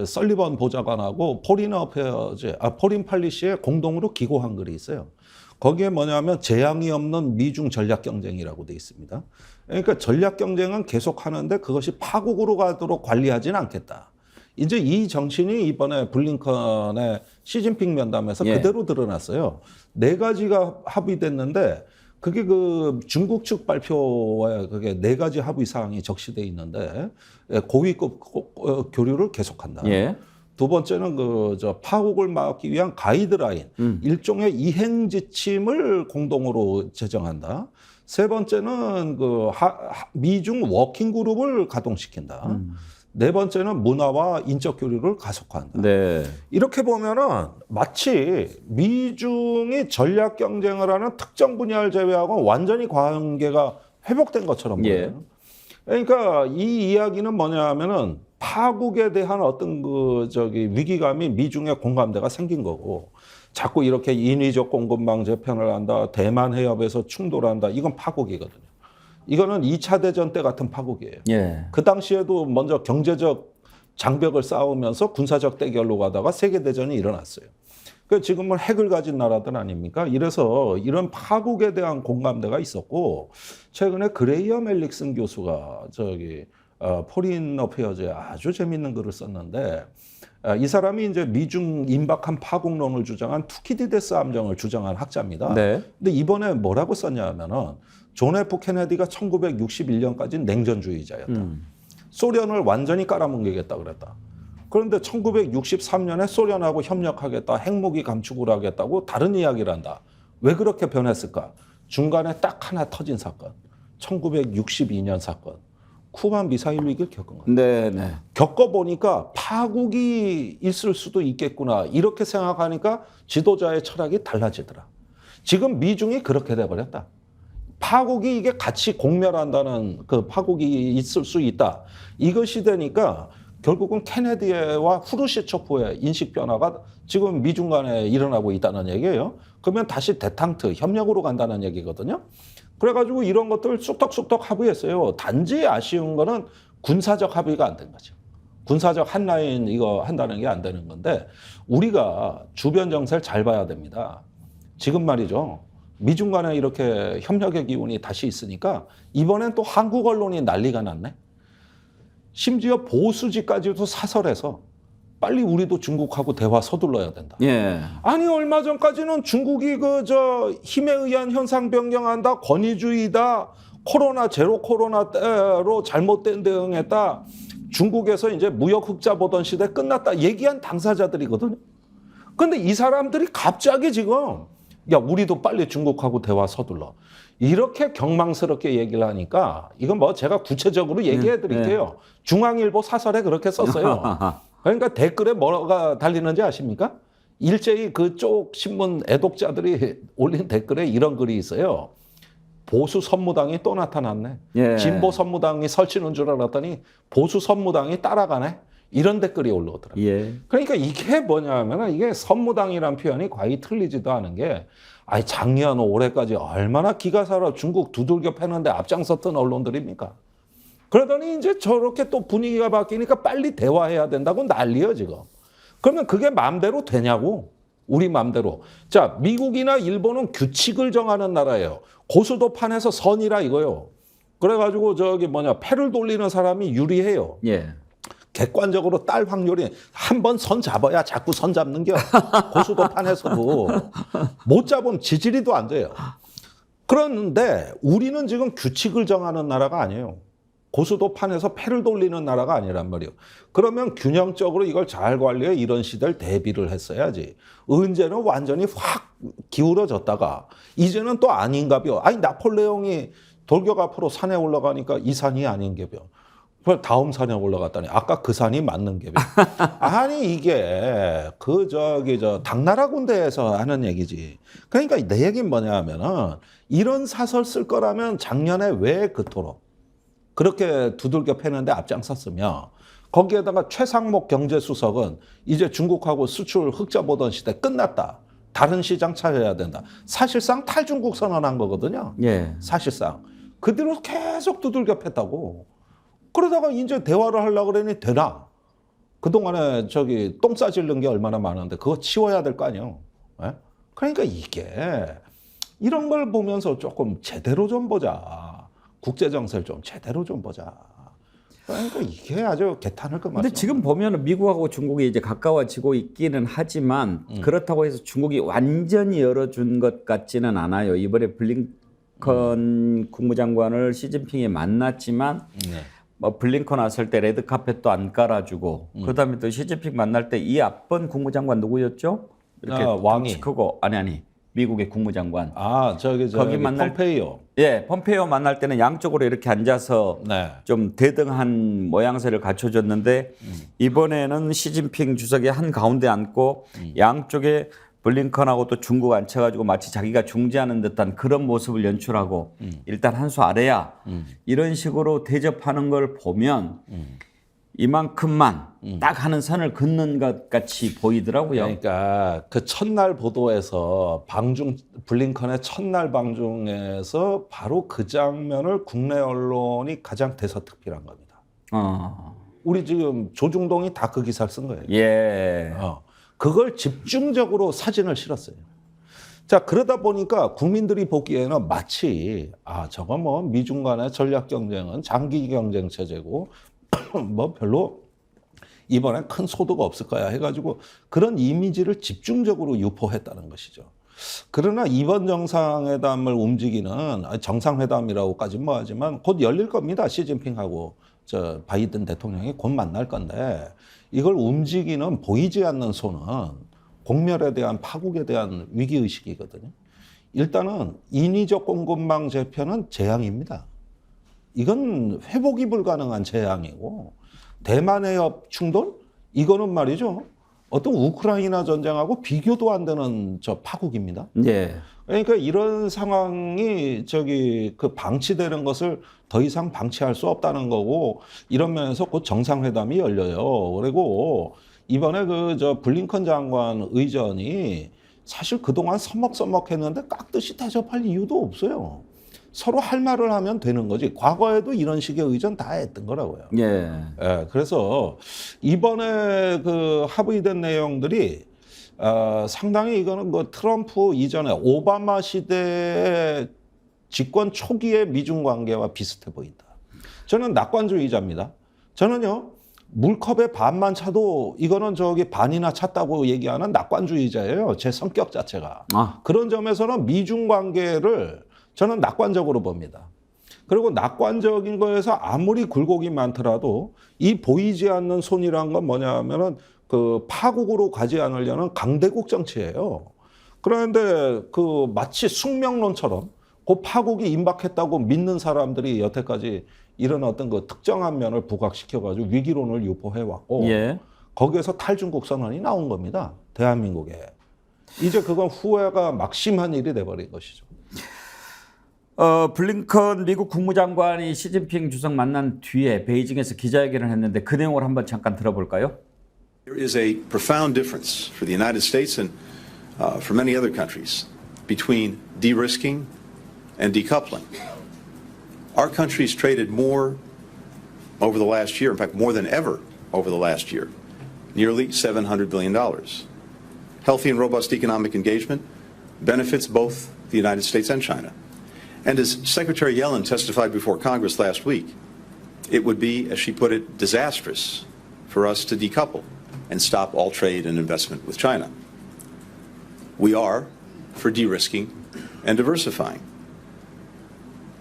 설리번 보좌관하고 포린 팔리시에 공동으로 기고한 글이 있어요. 거기에 뭐냐면 재앙이 없는 미중 전략 경쟁이라고 돼 있습니다. 그러니까 전략 경쟁은 계속 하는데 그것이 파국으로 가도록 관리하지는 않겠다. 이제 이 정신이 이번에 블링컨의 시진핑 면담에서 예. 그대로 드러났어요. 4가지가 합의됐는데 그게 그 중국 측 발표에 그게 4가지 합의 사항이 적시돼 있는데 고위급 교류를 계속한다. 예. 두 번째는 파국을 막기 위한 가이드라인, 일종의 이행 지침을 공동으로 제정한다. 세 번째는 미중 워킹 그룹을 가동시킨다. 네 번째는 문화와 인적 교류를 가속화한다. 네. 이렇게 보면은 마치 미중이 전략 경쟁을 하는 특정 분야를 제외하고 완전히 관계가 회복된 것처럼 보여요. 예. 그러니까 이 이야기는 뭐냐 하면은 파국에 대한 어떤 위기감이 미중의 공감대가 생긴 거고 자꾸 이렇게 인위적 공급망 재편을 한다, 대만 해협에서 충돌한다. 이건 파국이거든요. 이거는 2차 대전 때 같은 파국이에요. 예. 그 당시에도 먼저 경제적 장벽을 쌓으면서 군사적 대결로 가다가 세계대전이 일어났어요. 그러니까 지금은 핵을 가진 나라들 아닙니까? 이래서 이런 파국에 대한 공감대가 있었고 최근에 그레이엄 엘릭슨 교수가 포린 어페어즈에 아주 재밌는 글을 썼는데 이 사람이 이제 미중 임박한 파국론을 주장한 투키디데스 함정을 주장한 학자입니다. 네. 근데 이번에 뭐라고 썼냐 하면은 존 F 케네디가 1961년까지 냉전주의자였다. 소련을 완전히 깔아뭉개겠다 그랬다. 그런데 1963년에 소련하고 협력하겠다, 핵무기 감축을 하겠다고 다른 이야기를 한다. 왜 그렇게 변했을까? 중간에 딱 하나 터진 사건. 1962년 사건. 쿠바 미사일 위기를 겪은 거예요. 네, 네. 겪어보니까 파국이 있을 수도 있겠구나. 이렇게 생각하니까 지도자의 철학이 달라지더라. 지금 미중이 그렇게 돼버렸다. 파국이 이게 같이 공멸한다는 그 파국이 있을 수 있다. 이것이 되니까 결국은 케네디와 후르시초프의 인식 변화가 지금 미중 간에 일어나고 있다는 얘기예요. 그러면 다시 데탕트, 협력으로 간다는 얘기거든요. 그래가지고 이런 것들 쑥덕쑥덕 합의했어요. 단지 아쉬운 거는 군사적 합의가 안 된 거죠. 군사적 한라인 이거 한다는 게 안 되는 건데 우리가 주변 정세를 잘 봐야 됩니다. 지금 말이죠. 미중 간에 이렇게 협력의 기운이 다시 있으니까 이번엔 또 한국 언론이 난리가 났네. 심지어 보수지까지도 사설해서 빨리 우리도 중국하고 대화 서둘러야 된다. 예. 아니 얼마 전까지는 중국이 힘에 의한 현상 변경한다, 권위주의다, 코로나 제로 코로나로 잘못된 대응했다. 중국에서 이제 무역 흑자 보던 시대 끝났다 얘기한 당사자들이거든요. 근데 이 사람들이 갑자기 지금 야 우리도 빨리 중국하고 대화 서둘러 이렇게 경망스럽게 얘기를 하니까 이건 뭐 제가 구체적으로 얘기해 드릴게요. 중앙일보 사설에 그렇게 썼어요. 그러니까 댓글에 뭐가 달리는지 아십니까? 일제히 그쪽 신문 애독자들이 올린 댓글에 이런 글이 있어요. 보수 선무당이 또 나타났네. 예. 진보 선무당이 설치는 줄 알았더니 보수 선무당이 따라가네. 이런 댓글이 올라오더라고요. 예. 그러니까 이게 뭐냐면 이게 선무당이란 표현이 거의 틀리지도 않은 게 아니 작년 올해까지 얼마나 기가 살아 중국 두들겨 패는데 앞장섰던 언론들입니까? 그러더니 이제 저렇게 또 분위기가 바뀌니까 빨리 대화해야 된다고 난리예요 지금. 그러면 그게 마음대로 되냐고. 우리 마음대로. 자, 미국이나 일본은 규칙을 정하는 나라예요. 고수도판에서 선이라 이거요. 그래가지고 패를 돌리는 사람이 유리해요. 예. 객관적으로 딸 확률이 한 번 선 잡아야 자꾸 선 잡는겨. 고수도판에서도 못 잡으면 지지리도 안 돼요. 그런데 우리는 지금 규칙을 정하는 나라가 아니에요. 고수도판에서 패를 돌리는 나라가 아니란 말이에요. 그러면 균형적으로 이걸 잘 관리해 이런 시대를 대비를 했어야지. 언제는 완전히 확 기울어졌다가 이제는 또 아닌가벼. 아니 나폴레옹이 돌격 앞으로 산에 올라가니까 이 산이 아닌가벼. 다음 산에 올라갔다니 아까 그 산이 맞는 게벼. 아니 이게 당나라 군대에서 하는 얘기지. 그러니까 내 얘기는 뭐냐면은 이런 사설 쓸 거라면 작년에 왜 그토록 그렇게 두들겨 패는데 앞장섰으며 거기에다가 최상목 경제수석은 이제 중국하고 수출 흑자 보던 시대 끝났다. 다른 시장 찾아야 된다. 사실상 탈중국 선언한 거거든요. 예. 사실상. 그대로 계속 두들겨 팼다고. 그러다가 이제 대화를 하려고 그러니 되나? 그동안에 똥 싸질른 게 얼마나 많은데 그거 치워야 될 거 아니에요. 예? 그러니까 이게 이런 걸 보면서 조금 제대로 좀 보자. 국제 정세를 좀 제대로 좀 보자. 그러니까 이게 아주 개탄할 것 같습니다. 근데 지금 보면은 미국하고 중국이 이제 가까워지고 있기는 하지만 그렇다고 해서 중국이 완전히 열어준 것 같지는 않아요. 이번에 블링컨 국무장관을 시진핑이 만났지만 뭐 블링컨 왔을 때 레드카펫도 안 깔아주고 그다음에 또 시진핑 만날 때 이 앞번 국무장관 누구였죠? 이렇게 왕이 크고 아니 미국의 국무장관. 거기 만날 폼페이오. 예, 폼페이오 만날 때는 양쪽으로 이렇게 앉아서 네. 좀 대등한 모양새를 갖춰줬는데 이번에는 시진핑 주석이 한 가운데 앉고 양쪽에 블링컨하고 또 중국 앉혀가지고 마치 자기가 중재하는 듯한 그런 모습을 연출하고 일단 한 수 아래야 이런 식으로 대접하는 걸 보면 이만큼만 딱 하는 선을 긋는 것 같이 보이더라고요. 그러니까 그 첫날 보도에서 블링컨의 첫날 방중에서 바로 그 장면을 국내 언론이 가장 대서특필한 겁니다. 우리 지금 조중동이 다 그 기사를 쓴 거예요. 예. 그걸 집중적으로 사진을 실었어요. 자, 그러다 보니까 국민들이 보기에는 마치 저거 뭐 미중 간의 전략 경쟁은 장기 경쟁 체제고 뭐 별로 이번엔 큰 소득 없을 거야 해가지고 그런 이미지를 집중적으로 유포했다는 것이죠. 그러나 이번 정상회담을 움직이는 정상회담이라고까지 뭐 하지만 곧 열릴 겁니다. 시진핑하고 바이든 대통령이 곧 만날 건데 이걸 움직이는 보이지 않는 손은 공멸에 대한 파국에 대한 위기의식이거든요. 일단은 인위적 공급망 재편은 재앙입니다. 이건 회복이 불가능한 재앙이고 대만 해협 충돌? 이거는 말이죠. 어떤 우크라이나 전쟁하고 비교도 안 되는 저 파국입니다. 예. 그러니까 이런 상황이 그 방치되는 것을 더 이상 방치할 수 없다는 거고, 이런 면에서 곧 정상회담이 열려요. 그리고 이번에 블링컨 장관 의전이 사실 그동안 서먹서먹했는데 깍듯이 대접할 이유도 없어요. 서로 할 말을 하면 되는 거지. 과거에도 이런 식의 의전 다 했던 거라고요. 예. 예, 그래서 이번에 합의된 내용들이 상당히 이거는 트럼프 이전에 오바마 시대의 집권 초기의 미중 관계와 비슷해 보인다. 저는 낙관주의자입니다. 저는요, 물컵에 반만 차도 이거는 반이나 찼다고 얘기하는 낙관주의자예요. 제 성격 자체가. 그런 점에서는 미중 관계를 저는 낙관적으로 봅니다. 그리고 낙관적인 거에서 아무리 굴곡이 많더라도 이 보이지 않는 손이란 건 뭐냐면은 파국으로 가지 않으려는 강대국 정치예요. 그런데 마치 숙명론처럼 그 파국이 임박했다고 믿는 사람들이 여태까지 이런 어떤 특정한 면을 부각시켜가지고 위기론을 유포해왔고, 예. 거기에서 탈중국 선언이 나온 겁니다. 대한민국에. 이제 그건 후회가 막심한 일이 돼버린 것이죠. 블링컨 미국 국무장관이 시진핑 주석 만난 뒤에 베이징에서 기자회견을 했는데 그 내용을 한번 잠깐 들어볼까요? There is a profound difference for the United States and for many other countries between de-risking and decoupling. Our countries traded more over the last year, in fact, more than ever over the last year, nearly $700 billion. Healthy and robust economic engagement benefits both the United States and China. And as Secretary Yellen testified before Congress last week, it would be, as she put it, disastrous for us to decouple and stop all trade and investment with China. We are for de-risking and diversifying.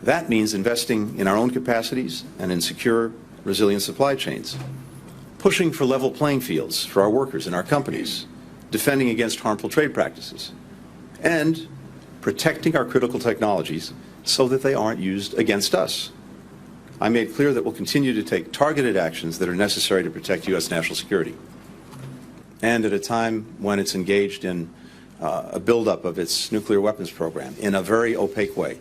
That means investing in our own capacities and in secure, resilient supply chains, pushing for level playing fields for our workers and our companies, defending against harmful trade practices, and protecting our critical technologies so that they aren't used against us. I made clear that we'll continue to take targeted actions that are necessary to protect U.S. national security. And at a time when it's engaged in a buildup of its nuclear weapons program in a very opaque way,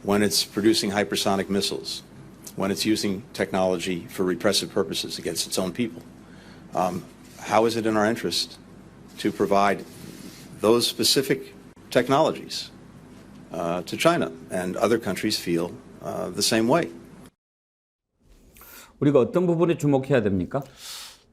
when it's producing hypersonic missiles, when it's using technology for repressive purposes against its own people, how is it in our interest to provide those specific technologies to China? And other countries feel the same way. 우리가 어떤 부분에 주목해야 됩니까?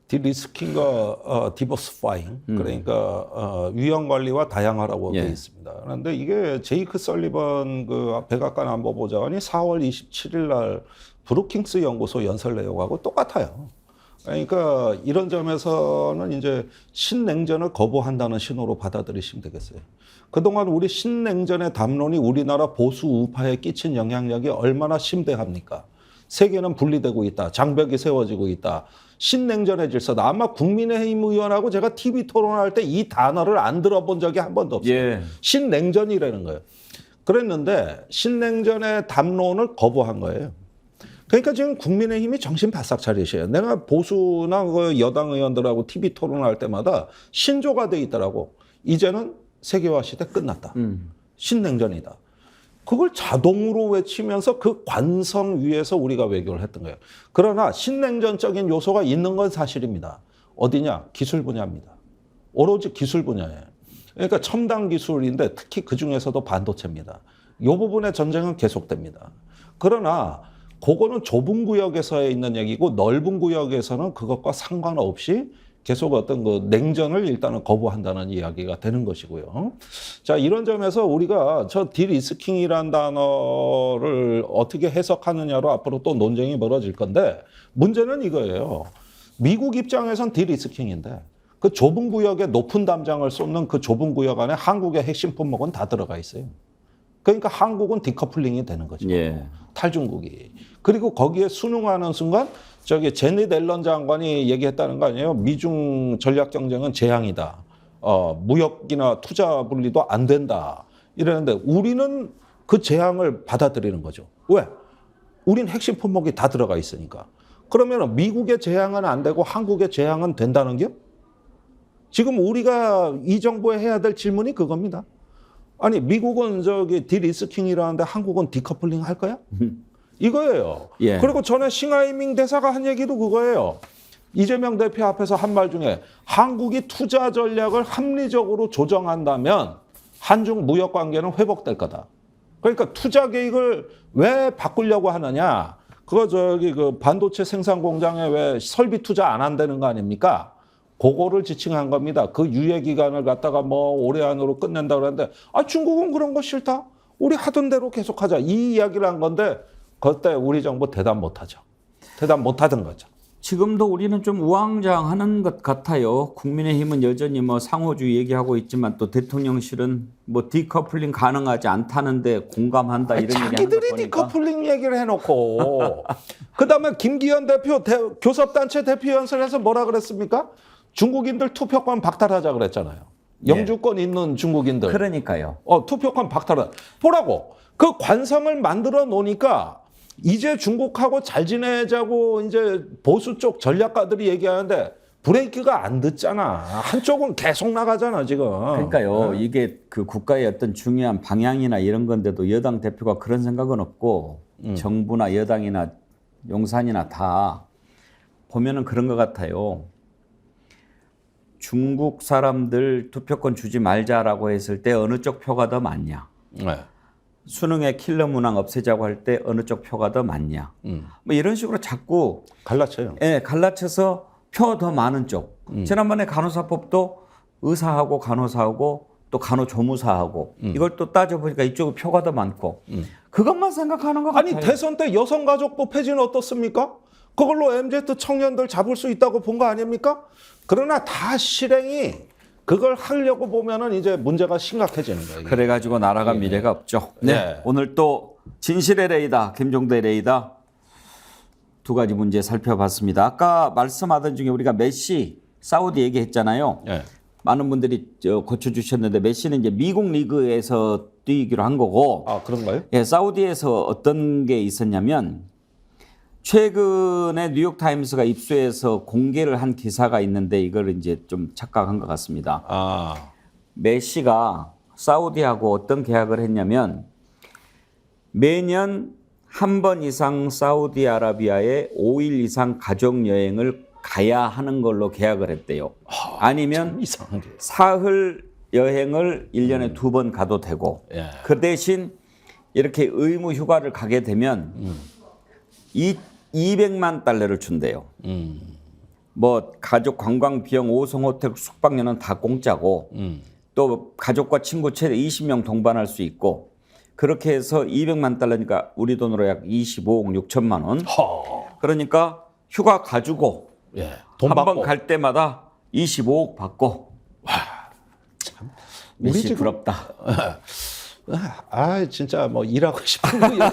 디리스킹과 디버시파잉, 그러니까 위험 관리와 다양화라고 되어 있습니다. 그런데 이게 제이크 설리번 백악관 안보보좌관이 4월 27일 날 브루킹스 연구소 연설 내용하고 똑같아요. 그러니까 이런 점에서는 이제 신냉전을 거부한다는 신호로 받아들이시면 되겠어요. 그동안 우리 신냉전의 담론이 우리나라 보수 우파에 끼친 영향력이 얼마나 심대합니까? 세계는 분리되고 있다. 장벽이 세워지고 있다. 신냉전의 질서다. 아마 국민의힘 의원하고 제가 TV 토론할 때 이 단어를 안 들어본 적이 한 번도 없어요. 예. 신냉전이라는 거예요. 그랬는데 신냉전의 담론을 거부한 거예요. 그러니까 지금 국민의힘이 정신 바싹 차리셔요. 내가 보수나 여당 의원들하고 TV 토론할 때마다 신조가 돼 있더라고. 이제는 세계화 시대 끝났다. 신냉전이다. 그걸 자동으로 외치면서 그 관성 위에서 우리가 외교를 했던 거예요. 그러나 신냉전적인 요소가 있는 건 사실입니다. 어디냐? 기술 분야입니다. 오로지 기술 분야예요. 그러니까 첨단 기술인데 특히 그중에서도 반도체입니다. 이 부분의 전쟁은 계속됩니다. 그러나 그거는 좁은 구역에서 있는 얘기고 넓은 구역에서는 그것과 상관없이 계속 어떤 냉전을 일단은 거부한다는 이야기가 되는 것이고요. 자, 이런 점에서 우리가 저 디리스킹이라는 단어를 어떻게 해석하느냐로 앞으로 또 논쟁이 벌어질 건데, 문제는 이거예요. 미국 입장에선 디리스킹인데 그 좁은 구역에 높은 담장을 쏟는 그 좁은 구역 안에 한국의 핵심 품목은 다 들어가 있어요. 그러니까 한국은 디커플링이 되는 거죠. 예. 탈중국이. 그리고 거기에 순응하는 순간 제닛 앨런 장관이 얘기했다는 거 아니에요? 미중 전략 경쟁은 재앙이다. 무역이나 투자 분리도 안 된다. 이러는데 우리는 그 재앙을 받아들이는 거죠. 왜? 우린 핵심 품목이 다 들어가 있으니까. 그러면 미국의 재앙은 안 되고 한국의 재앙은 된다는 게? 지금 우리가 이 정부에 해야 될 질문이 그겁니다. 아니 미국은 저기 디리스킹이라는데 한국은 디커플링 할 거야? 이거예요. 예. 그리고 전에 싱하이밍 대사가 한 얘기도 그거예요. 이재명 대표 앞에서 한 말 중에 한국이 투자 전략을 합리적으로 조정한다면 한중 무역 관계는 회복될 거다. 그러니까 투자 계획을 왜 바꾸려고 하느냐? 그거 저기 그 반도체 생산 공장에 왜 설비 투자 안 한다는 거 아닙니까? 그거를 지칭한 겁니다. 그 유예 기간을 갖다가 뭐 올해 안으로 끝낸다 그러는데 아 중국은 그런 거 싫다. 우리 하던 대로 계속하자. 이 이야기를 한 건데 그때 우리 정부 대답 못하죠. 대답 못하던 거죠. 지금도 우리는 좀 우왕좌왕하는 것 같아요. 국민의힘은 여전히 뭐 상호주의 얘기하고 있지만 또 대통령실은 뭐 디커플링 가능하지 않다는데 공감한다 이런 얘기하는 거 자기들이 보니까 디커플링 얘기를 해놓고 그다음에 김기현 대표 교섭단체 대표 연설에서 뭐라 그랬습니까? 중국인들 투표권 박탈하자 그랬잖아요. 영주권 있는 중국인들. 그러니까요. 투표권 박탈하자. 보라고. 그 관성을 만들어 놓으니까 이제 중국하고 잘 지내자고 이제 보수 쪽 전략가들이 얘기하는데 브레이크가 안 듣잖아. 한쪽은 계속 나가잖아 지금. 그러니까요. 이게 그 국가의 어떤 중요한 방향이나 이런 건데도 여당 대표가 그런 생각은 없고 정부나 여당이나 용산이나 다 보면은 그런 것 같아요. 중국 사람들 투표권 주지 말자라고 했을 때 어느 쪽 표가 더 많냐? 네. 수능의 킬러 문항 없애자고 할 때 어느 쪽 표가 더 많냐? 뭐 이런 식으로 자꾸 갈라쳐요. 갈라쳐서 표 더 많은 쪽. 지난번에 간호사법도 의사하고 간호사하고 또 간호조무사하고 이걸 또 따져보니까 이쪽에 표가 더 많고 그것만 생각하는 것 같아요. 아니 대선 때 여성가족부 폐지는 어떻습니까? 그걸로 MZ 청년들 잡을 수 있다고 본 거 아닙니까? 그러나 다 실행이 그걸 하려고 보면은 이제 문제가 심각해지는 거예요. 그래가지고 나라가 미래가 없죠. 네. 오늘 또 진실의 레이더, 김종대 레이더 두 가지 문제 살펴봤습니다. 아까 말씀하던 중에 우리가 메시 사우디 얘기했잖아요. 네. 많은 분들이 고쳐주셨는데 메시는 이제 미국 리그에서 뛰기로 한 거고. 아 그런가요? 예, 사우디에서 어떤 게 있었냐면 최근에 뉴욕타임스가 입수해서 공개를 한 기사가 있는데 이걸 이제 좀 착각한 것 같습니다. 아 메시가 사우디하고 어떤 계약을 했냐면 매년 한 번 이상 사우디아라비아에 5일 이상 가족 여행을 가야 하는 걸로 계약을 했대요. 아니면 이상한 게. 사흘 여행을 1년에 2번 가도 되고 예. 그 대신 이렇게 의무 휴가를 가게 되면 200만 달러를 준대요. 뭐 가족 관광 비용, 5성 호텔 숙박료는 다 공짜고 또 가족과 친구 최대 20명 동반할 수 있고 그렇게 해서 200만 달러니까 우리 돈으로 약 25억 6천만 원. 그러니까 휴가 가지고 예. 돈 한 번 받고. 갈 때마다 25억 받고. 우리 메시 지금- 부럽다. 아 진짜 뭐 일하고 싶은 거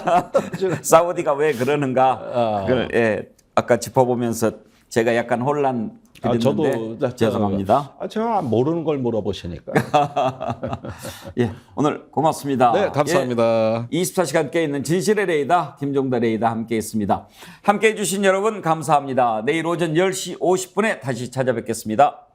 사우디가 왜 그러는가? 그걸 아까 짚어보면서 제가 약간 혼란 드렸는데 죄송합니다. 제가 모르는 걸 물어보시니까. 예, 오늘 고맙습니다. 네, 감사합니다. 24시간 깨있는 진실의 레이더 김종대 레이더 함께했습니다. 함께해 주신 여러분 감사합니다. 내일 오전 10시 50분에 다시 찾아뵙겠습니다.